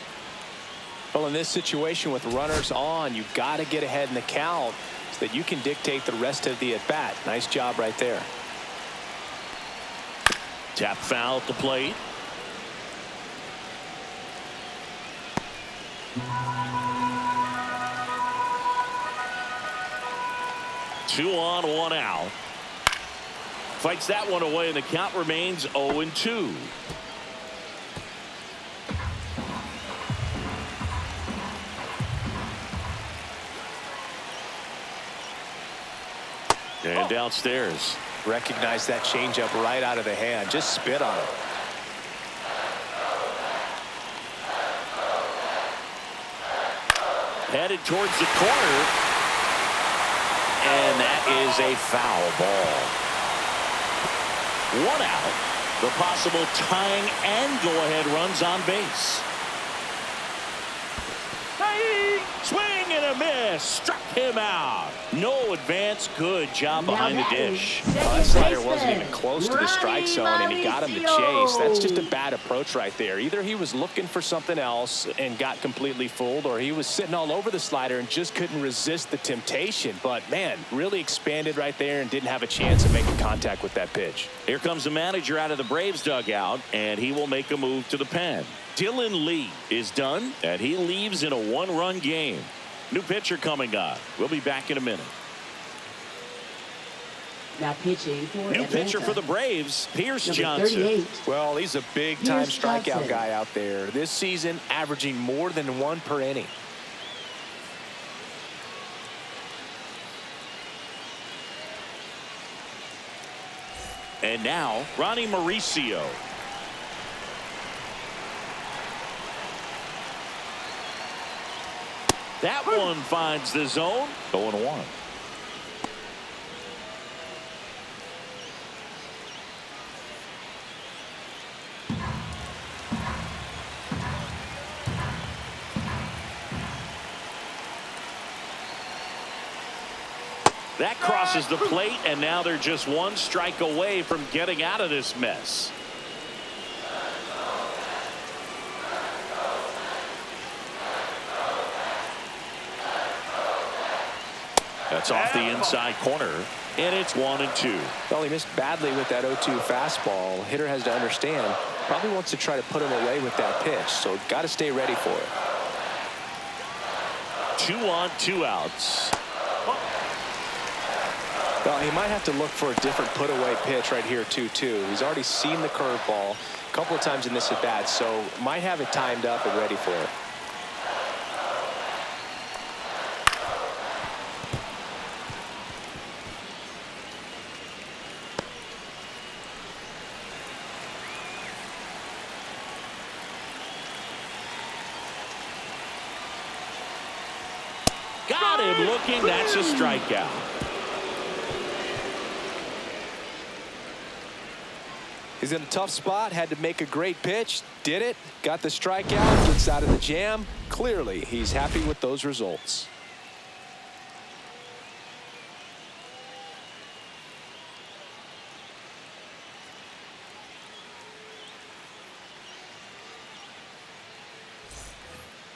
Well, in this situation with runners on, you've got to get ahead in the count so that you can dictate the rest of the at-bat. Nice job right there. Tap foul at the plate. Two on, one out. Fights that one away, and the count remains 0-2. And downstairs. Recognize that changeup right out of the hand. Just spit on it. Headed towards the corner. And that is a foul ball. One out. The possible tying and go-ahead runs on base. Swing and a miss. Struck him out. No advance. Good job behind the dish. That slider wasn't even close to the strike zone, and he got him to chase. That's just a bad approach right there. Either he was looking for something else and got completely fooled, or he was sitting all over the slider and just couldn't resist the temptation. But, man, really expanded right there and didn't have a chance of making contact with that pitch. Here comes the manager out of the Braves dugout, and he will make a move to the pen. Dylan Lee is done, and he leaves in a one-run game. New pitcher coming on. We'll be back in a minute. Now pitching for New Atlanta. pitcher for the Braves, Pierce Number Johnson. 38. Well, he's a big-time Pierce strikeout Johnson. guy out there. This season, averaging more than one per inning. And now, Ronnie Mauricio. That one finds the zone. 0-1. That crosses the plate, and now they're just one strike away from getting out of this mess. That's off the inside corner, and it's 1-2. Well, he missed badly with that 0-2 fastball. Hitter has to understand, probably wants to try to put him away with that pitch, so got to stay ready for it. 2 on, 2 outs. Well, he might have to look for a different put-away pitch right here, 2-2. He's already seen the curveball a couple of times in this at-bat, so might have it timed up and ready for it. Got him looking. That's a strikeout. He's in a tough spot, had to make a great pitch, did it, got the strikeout, gets out of the jam. Clearly, he's happy with those results.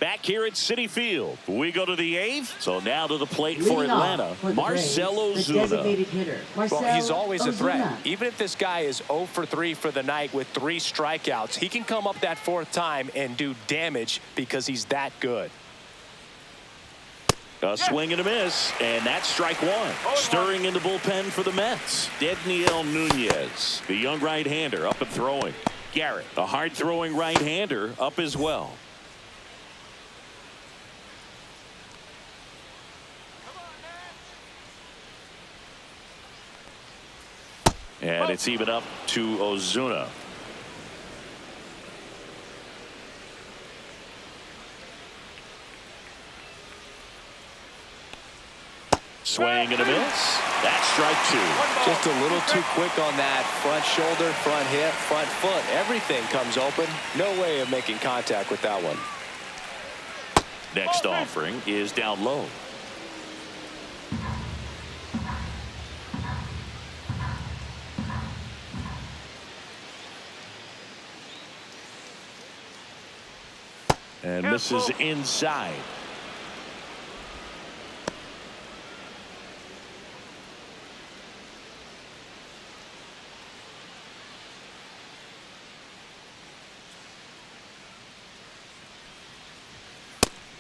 Back here at Citi Field, we go to the 8th. So now to the plate for Atlanta, Marcell Ozuna. Well, he's always a threat. Even if this guy is 0 for 3 for the night with 3 strikeouts, he can come up that 4th time and do damage because he's that good. A swing and a miss, and that's strike one. Stirring in the bullpen for the Mets, Dedniel Nunez, the young right-hander, up and throwing. Garrett, a hard-throwing right-hander, up as well. And it's even up to Ozuna. Swing and a miss. That's strike two. Just a little too quick on that front shoulder, front hip, front foot. Everything comes open. No way of making contact with that one. Next offering is down low. And misses inside.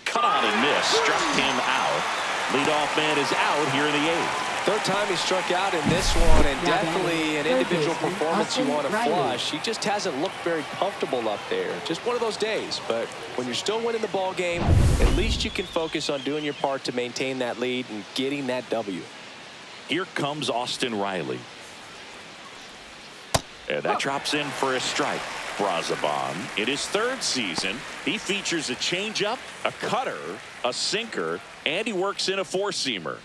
Cut on and miss. Struck him out. Leadoff man is out here in the 8th. 3rd time he struck out in this one, and definitely an individual performance you want to flush. He just hasn't looked very comfortable up there. Just one of those days. But when you're still winning the ball game, at least you can focus on doing your part to maintain that lead and getting that W. Here comes Austin Riley. And that drops in for a strike. Braziban, in his 3rd season, he features a changeup, a cutter, a sinker, and he works in a 4-seamer.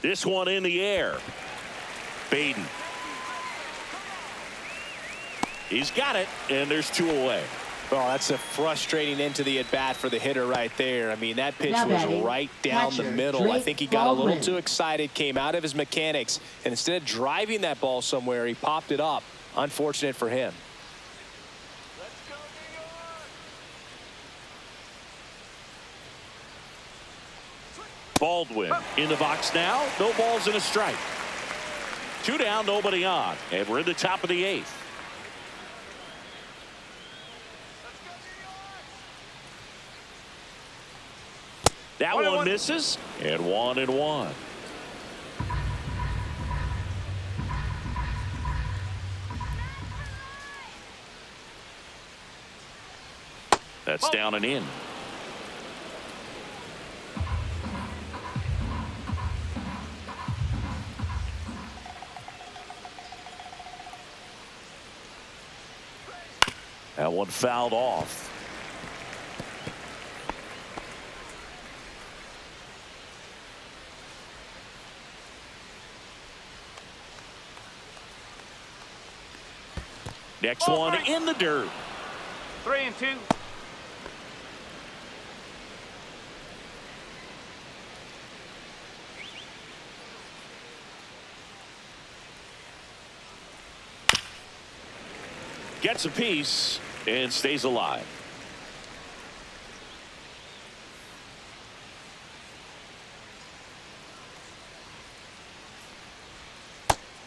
This one in the air. Baden. He's got it, and there's 2 away. Oh, that's a frustrating into the at-bat for the hitter right there. I mean, that pitch was right down the middle. I think he got a little too excited, came out of his mechanics, and instead of driving that ball somewhere, he popped it up. Unfortunate for him. Baldwin in the box now. No balls and a strike. 2 down, nobody on. And we're in the top of the 8th. That one misses. And 1-1. That's down and in. That one fouled off. Next one in the dirt. 3-2. Gets a piece and stays alive.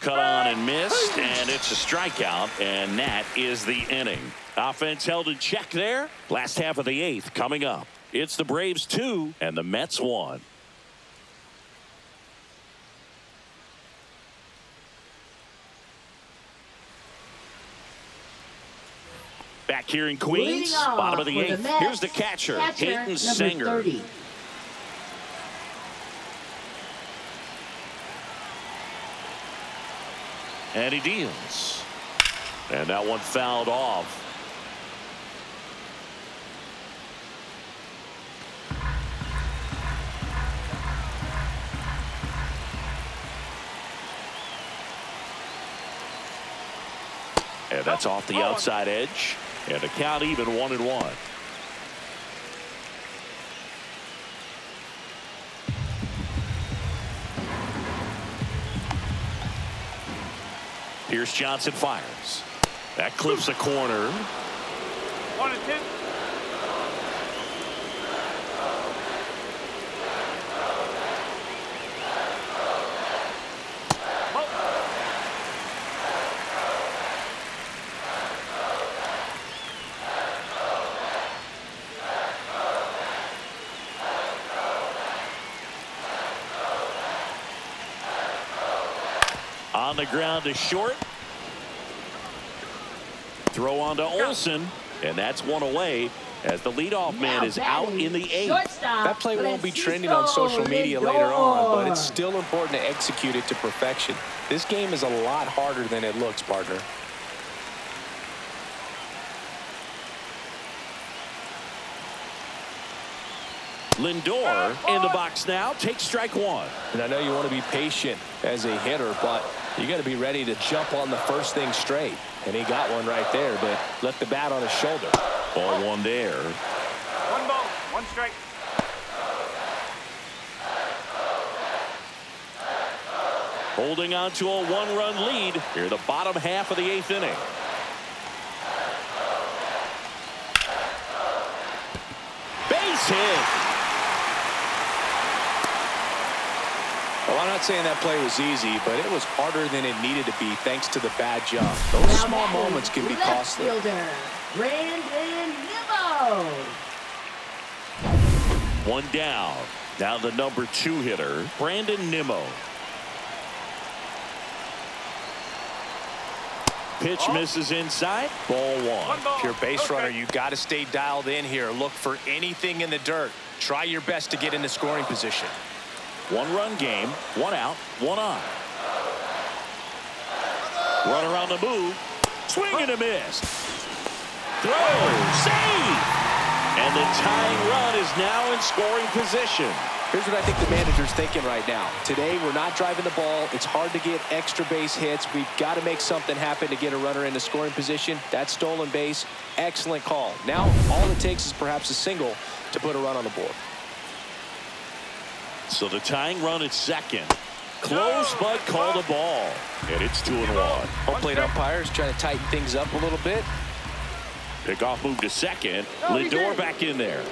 Cut on and missed, and it's a strikeout, and that is the inning. Offense held in check there. Last half of the 8th coming up. It's the Braves 2 and the Mets 1. Back here in Queens, bottom of the 8th. Here's the catcher, Hayden Singer. And he deals. And that one fouled off. And that's off the outside edge. And the count even 1-1. Pierce Johnson fires. That clips a corner. 1-2. On the ground to short. Throw on to Olsen, and that's one away as the leadoff man is out in the 8th. That play won't be trending on social media later on, but it's still important to execute it to perfection. This game is a lot harder than it looks, partner. Lindor in the box now, takes strike one. And I know you want to be patient as a hitter, but you got to be ready to jump on the first thing straight. And he got one right there, but left the bat on his shoulder. Ball one there. 1 ball, 1 strike. Holding on to a 1-run lead here in the bottom half of the 8th inning. Base hit. Well, I'm not saying that play was easy, but it was harder than it needed to be thanks to the bad jump. Those small moments can be costly. Fielder, Brandon Nimmo. One down. Now the number 2 hitter, Brandon Nimmo. Pitch misses inside. Ball 1. If you're a base runner, you got to stay dialed in here. Look for anything in the dirt. Try your best to get into scoring position. 1-run game, 1 out, 1 on. Runner on the move. Swing and a miss. Throw. Save. And the tying run is now in scoring position. Here's what I think the manager's thinking right now. Today, we're not driving the ball. It's hard to get extra base hits. We've got to make something happen to get a runner into scoring position. That stolen base, excellent call. Now, all it takes is perhaps a single to put a run on the board. So the tying run at second. Close, but called a ball. And it's 2-1. Home plate umpires trying to tighten things up a little bit. Pickoff move to second. Lindor back in there.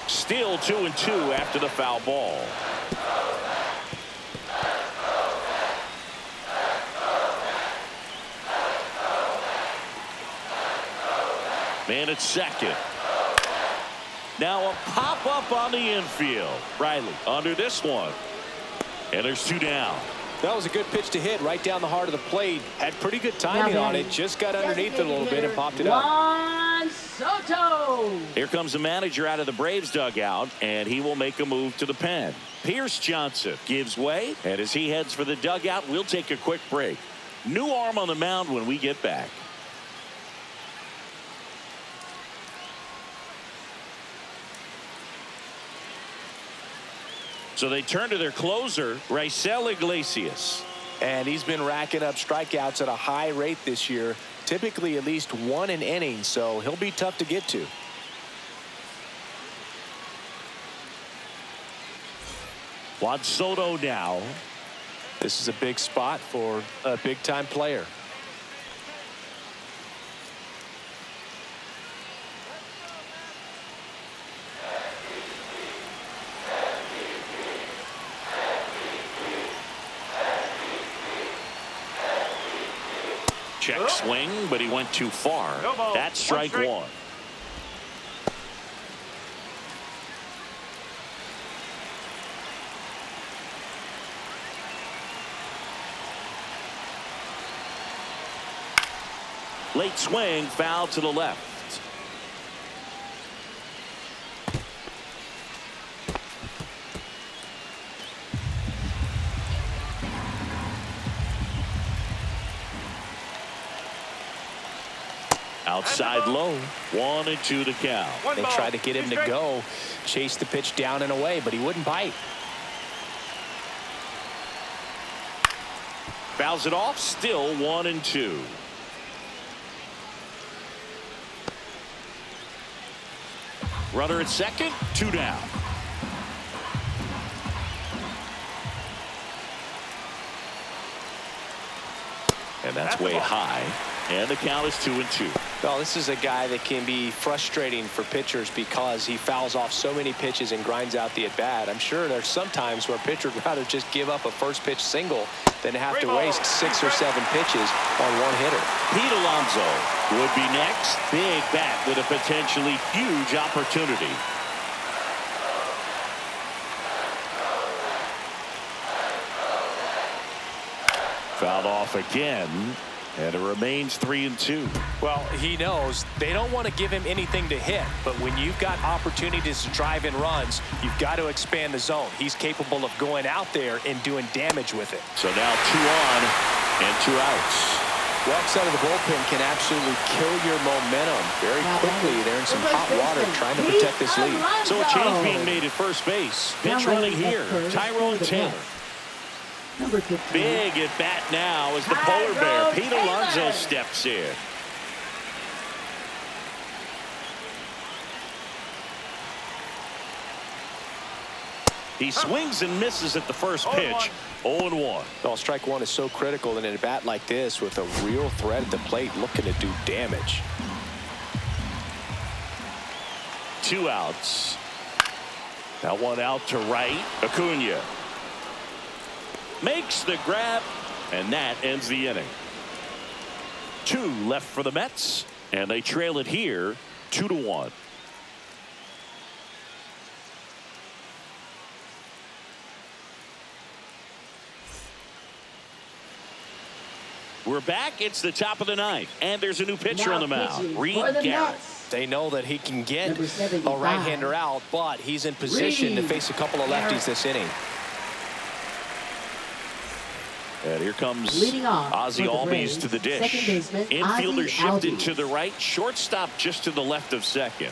Still 2-2 after the foul ball. Man at second. Now a pop-up on the infield. Riley under this one. And there's 2 down. That was a good pitch to hit right down the heart of the plate. Had pretty good timing on it. Just got underneath it a little bit and popped it up. Juan Soto. Here comes the manager out of the Braves dugout, and he will make a move to the pen. Pierce Johnson gives way, and as he heads for the dugout, we'll take a quick break. New arm on the mound when we get back. So they turn to their closer, Raisel Iglesias. And he's been racking up strikeouts at a high rate this year, typically at least 1 an inning, so he'll be tough to get to. Juan Soto now. This is a big spot for a big-time player. Check swing, but he went too far. That's strike 1. Late swing, foul to the left. Outside low. 1-2 to count. They tried to get him to go, chase the pitch down and away, but he wouldn't bite. Fouls it off. Still 1-2. Runner at second. 2 down. And that's way high. And the count is 2-2. Well, this is a guy that can be frustrating for pitchers because he fouls off so many pitches and grinds out the at-bat. I'm sure there's some times where a pitcher would rather just give up a first pitch single than have to waste 6 or 7 pitches on one hitter. Pete Alonso would be next. Big bat with a potentially huge opportunity. Fouled off again, and it remains 3-2. Well, he knows they don't want to give him anything to hit, but when you've got opportunities to drive in runs, you've got to expand the zone. He's capable of going out there and doing damage with it. So now 2 on and 2 outs. Walk side of the bullpen can absolutely kill your momentum very quickly. They're in some hot water trying to protect this lead. So a change being made at first base. Pitch running here, Tyrone Taylor. Big at bat now as the polar bear, Pete Alonso, steps in. He swings and misses at the first pitch. 0-1. Well, strike one is so critical in a bat like this with a real threat at the plate looking to do damage. 2 outs. That one out to right. Acuna makes the grab, and that ends the inning. 2 left for the Mets, and they trail it here 2-1. We're back. It's the top of the 9th, and there's a new pitcher on the mound, Reed Garrett. They know that he can get a right-hander out, but he's in position to face a couple of lefties this inning. And here comes Ozzie Albies to the dish. Infielder shifted to the right. Shortstop just to the left of second.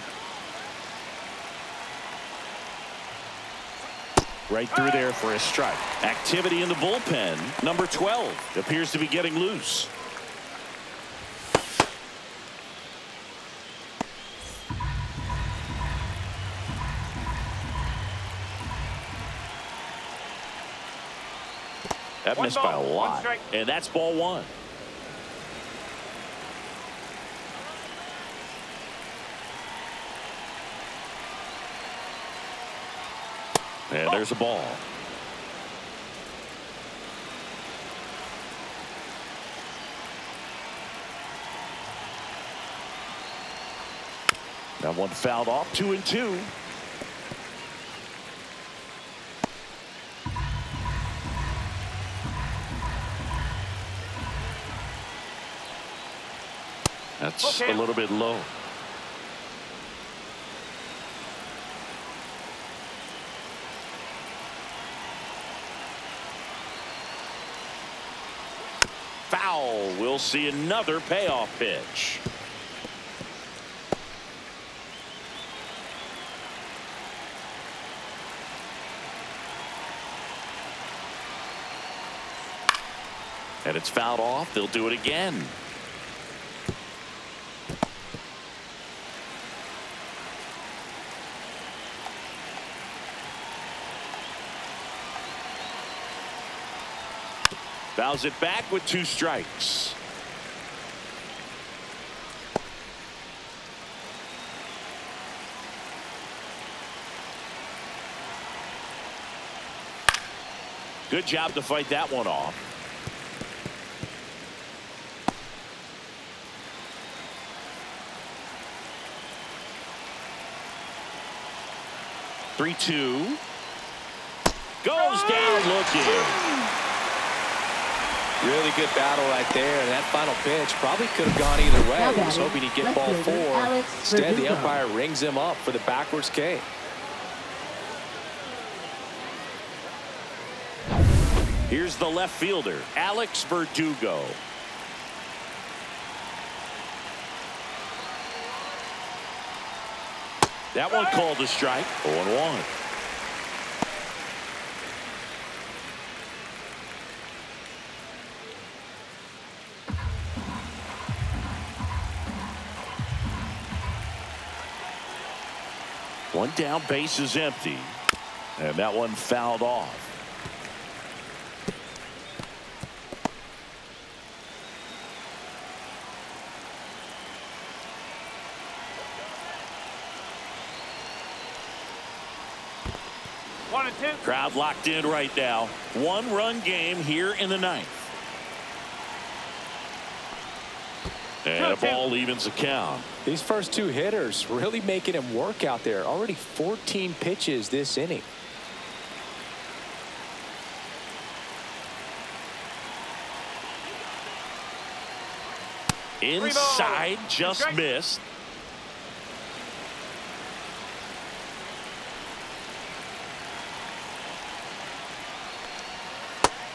Right through there for a strike. Activity in the bullpen. Number 12 appears to be getting loose. That missed by a lot. And that's ball 1. And there's a ball. That one fouled off. 2-2. That's a little bit low. Foul. We'll see another payoff pitch. And it's fouled off. They'll do it again. Fouls it back with 2 strikes. Good job to fight that one off. Three, 2. Goes down looking. Really good battle right there, and that final pitch probably could have gone either way. He was hoping he'd get ball 4. Instead, the umpire rings him up for the backwards K. Here's the left fielder, Alex Verdugo. That one called a strike. 0-1. One down, base is empty. And that one fouled off. One and two. Crowd locked in right now. One-run game here in the ninth. And a ball evens the count. These first two hitters really making him work out there. Already 14 pitches this inning. Inside, just missed.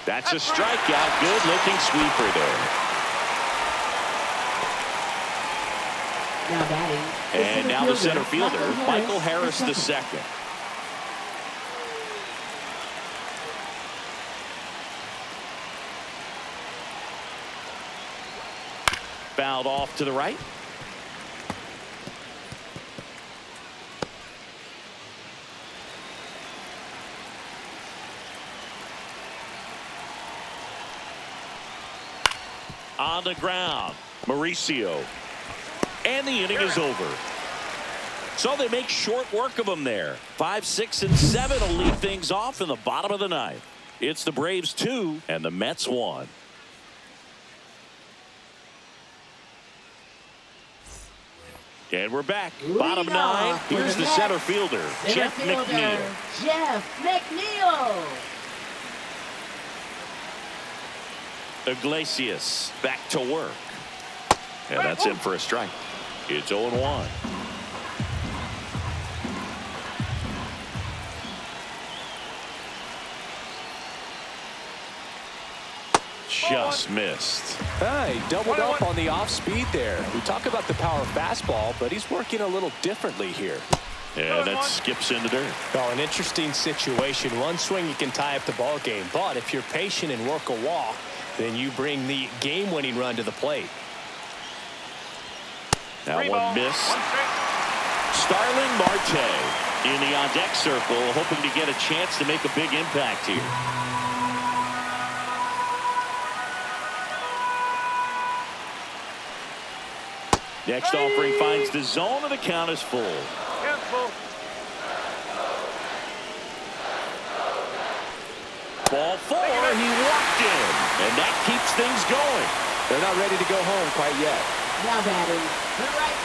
That's a strikeout. Good looking sweeper there. Now batting. And now the center fielder, Michael Harris the second. Fouled off to the right. On the ground, Mauricio. And the inning is over. So they make short work of them there. 5, 6, and 7 will lead things off in the bottom of the ninth. It's the Braves 2 and the Mets 1. And we're back. Bottom 9. Here's the center fielder, Jeff McNeil. Jeff McNeil. Iglesias back to work. And that's in for a strike. It's 0-1. Just missed. He doubled up on the off speed there. We talk about the power fastball, but he's working a little differently here. And that skips into dirt. Oh, an interesting situation. One swing you can tie up the ball game, but if you're patient and work a walk, then you bring the game-winning run to the plate. That one missed. Starling Marte in the on-deck circle, hoping to get a chance to make a big impact here. Next offering finds the zone, and the count is full. Ball 4, he walked in, and that keeps things going. They're not ready to go home quite yet. Now batting.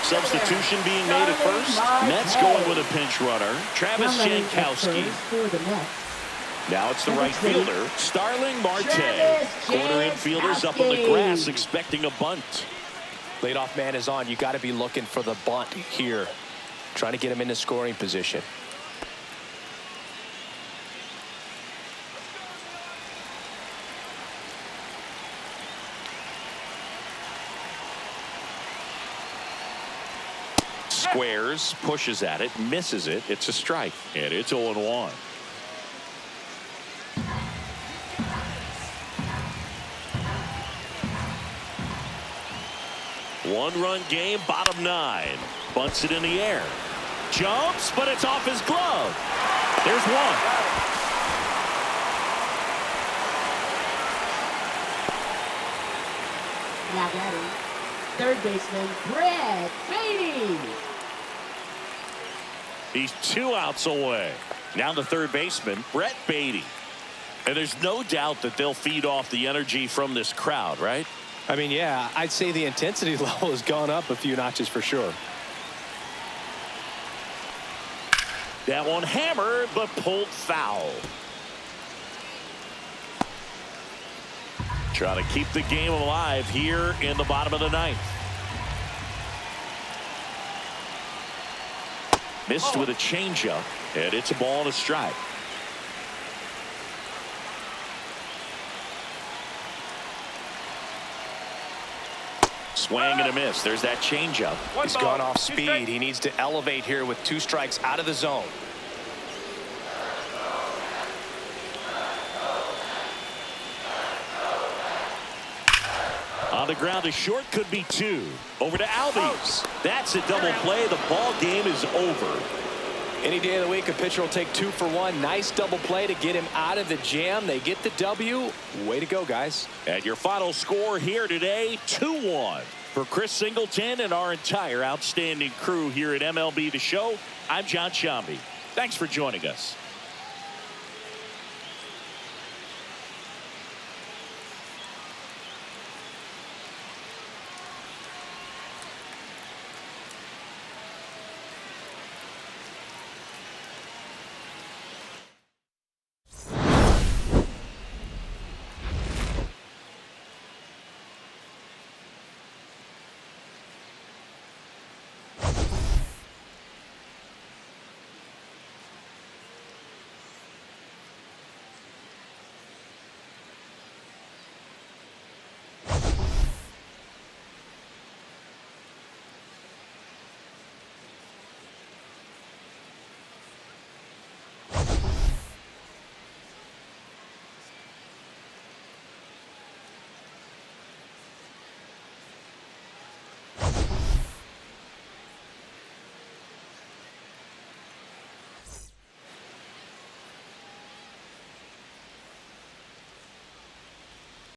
Substitution being made at first. Mets going with a pinch runner, Travis Jankowski. Now it's the right fielder, Starling Marte. Corner infielders up on the grass expecting a bunt. Leadoff man is on. You got to be looking for the bunt here. Trying to get him into scoring position. Squares, pushes at it, misses it. It's a strike, and it's 0-1. One-run game, bottom 9. Bunts it in the air. Jumps, but it's off his glove. There's one. Now batting. Third baseman, Brett Beatty. He's 2 outs away. Now the third baseman, Brett Beatty. And there's no doubt that they'll feed off the energy from this crowd, right? I mean, yeah, I'd say the intensity level has gone up a few notches for sure. That one hammered, but pulled foul. Trying to keep the game alive here in the bottom of the ninth. Missed with a changeup, and it's a ball and a strike. Swing and a miss. There's that changeup. He's gone off speed. He needs to elevate here with 2 strikes out of the zone. On the ground to short, could be 2. Over to Albies. That's a double play. The ball game is over. Any day of the week, a pitcher will take 2 for 1. Nice double play to get him out of the jam. They get the W. Way to go, guys. And your final score here today, 2-1. For Chris Singleton and our entire outstanding crew here at MLB The Show, I'm John Shambi. Thanks for joining us.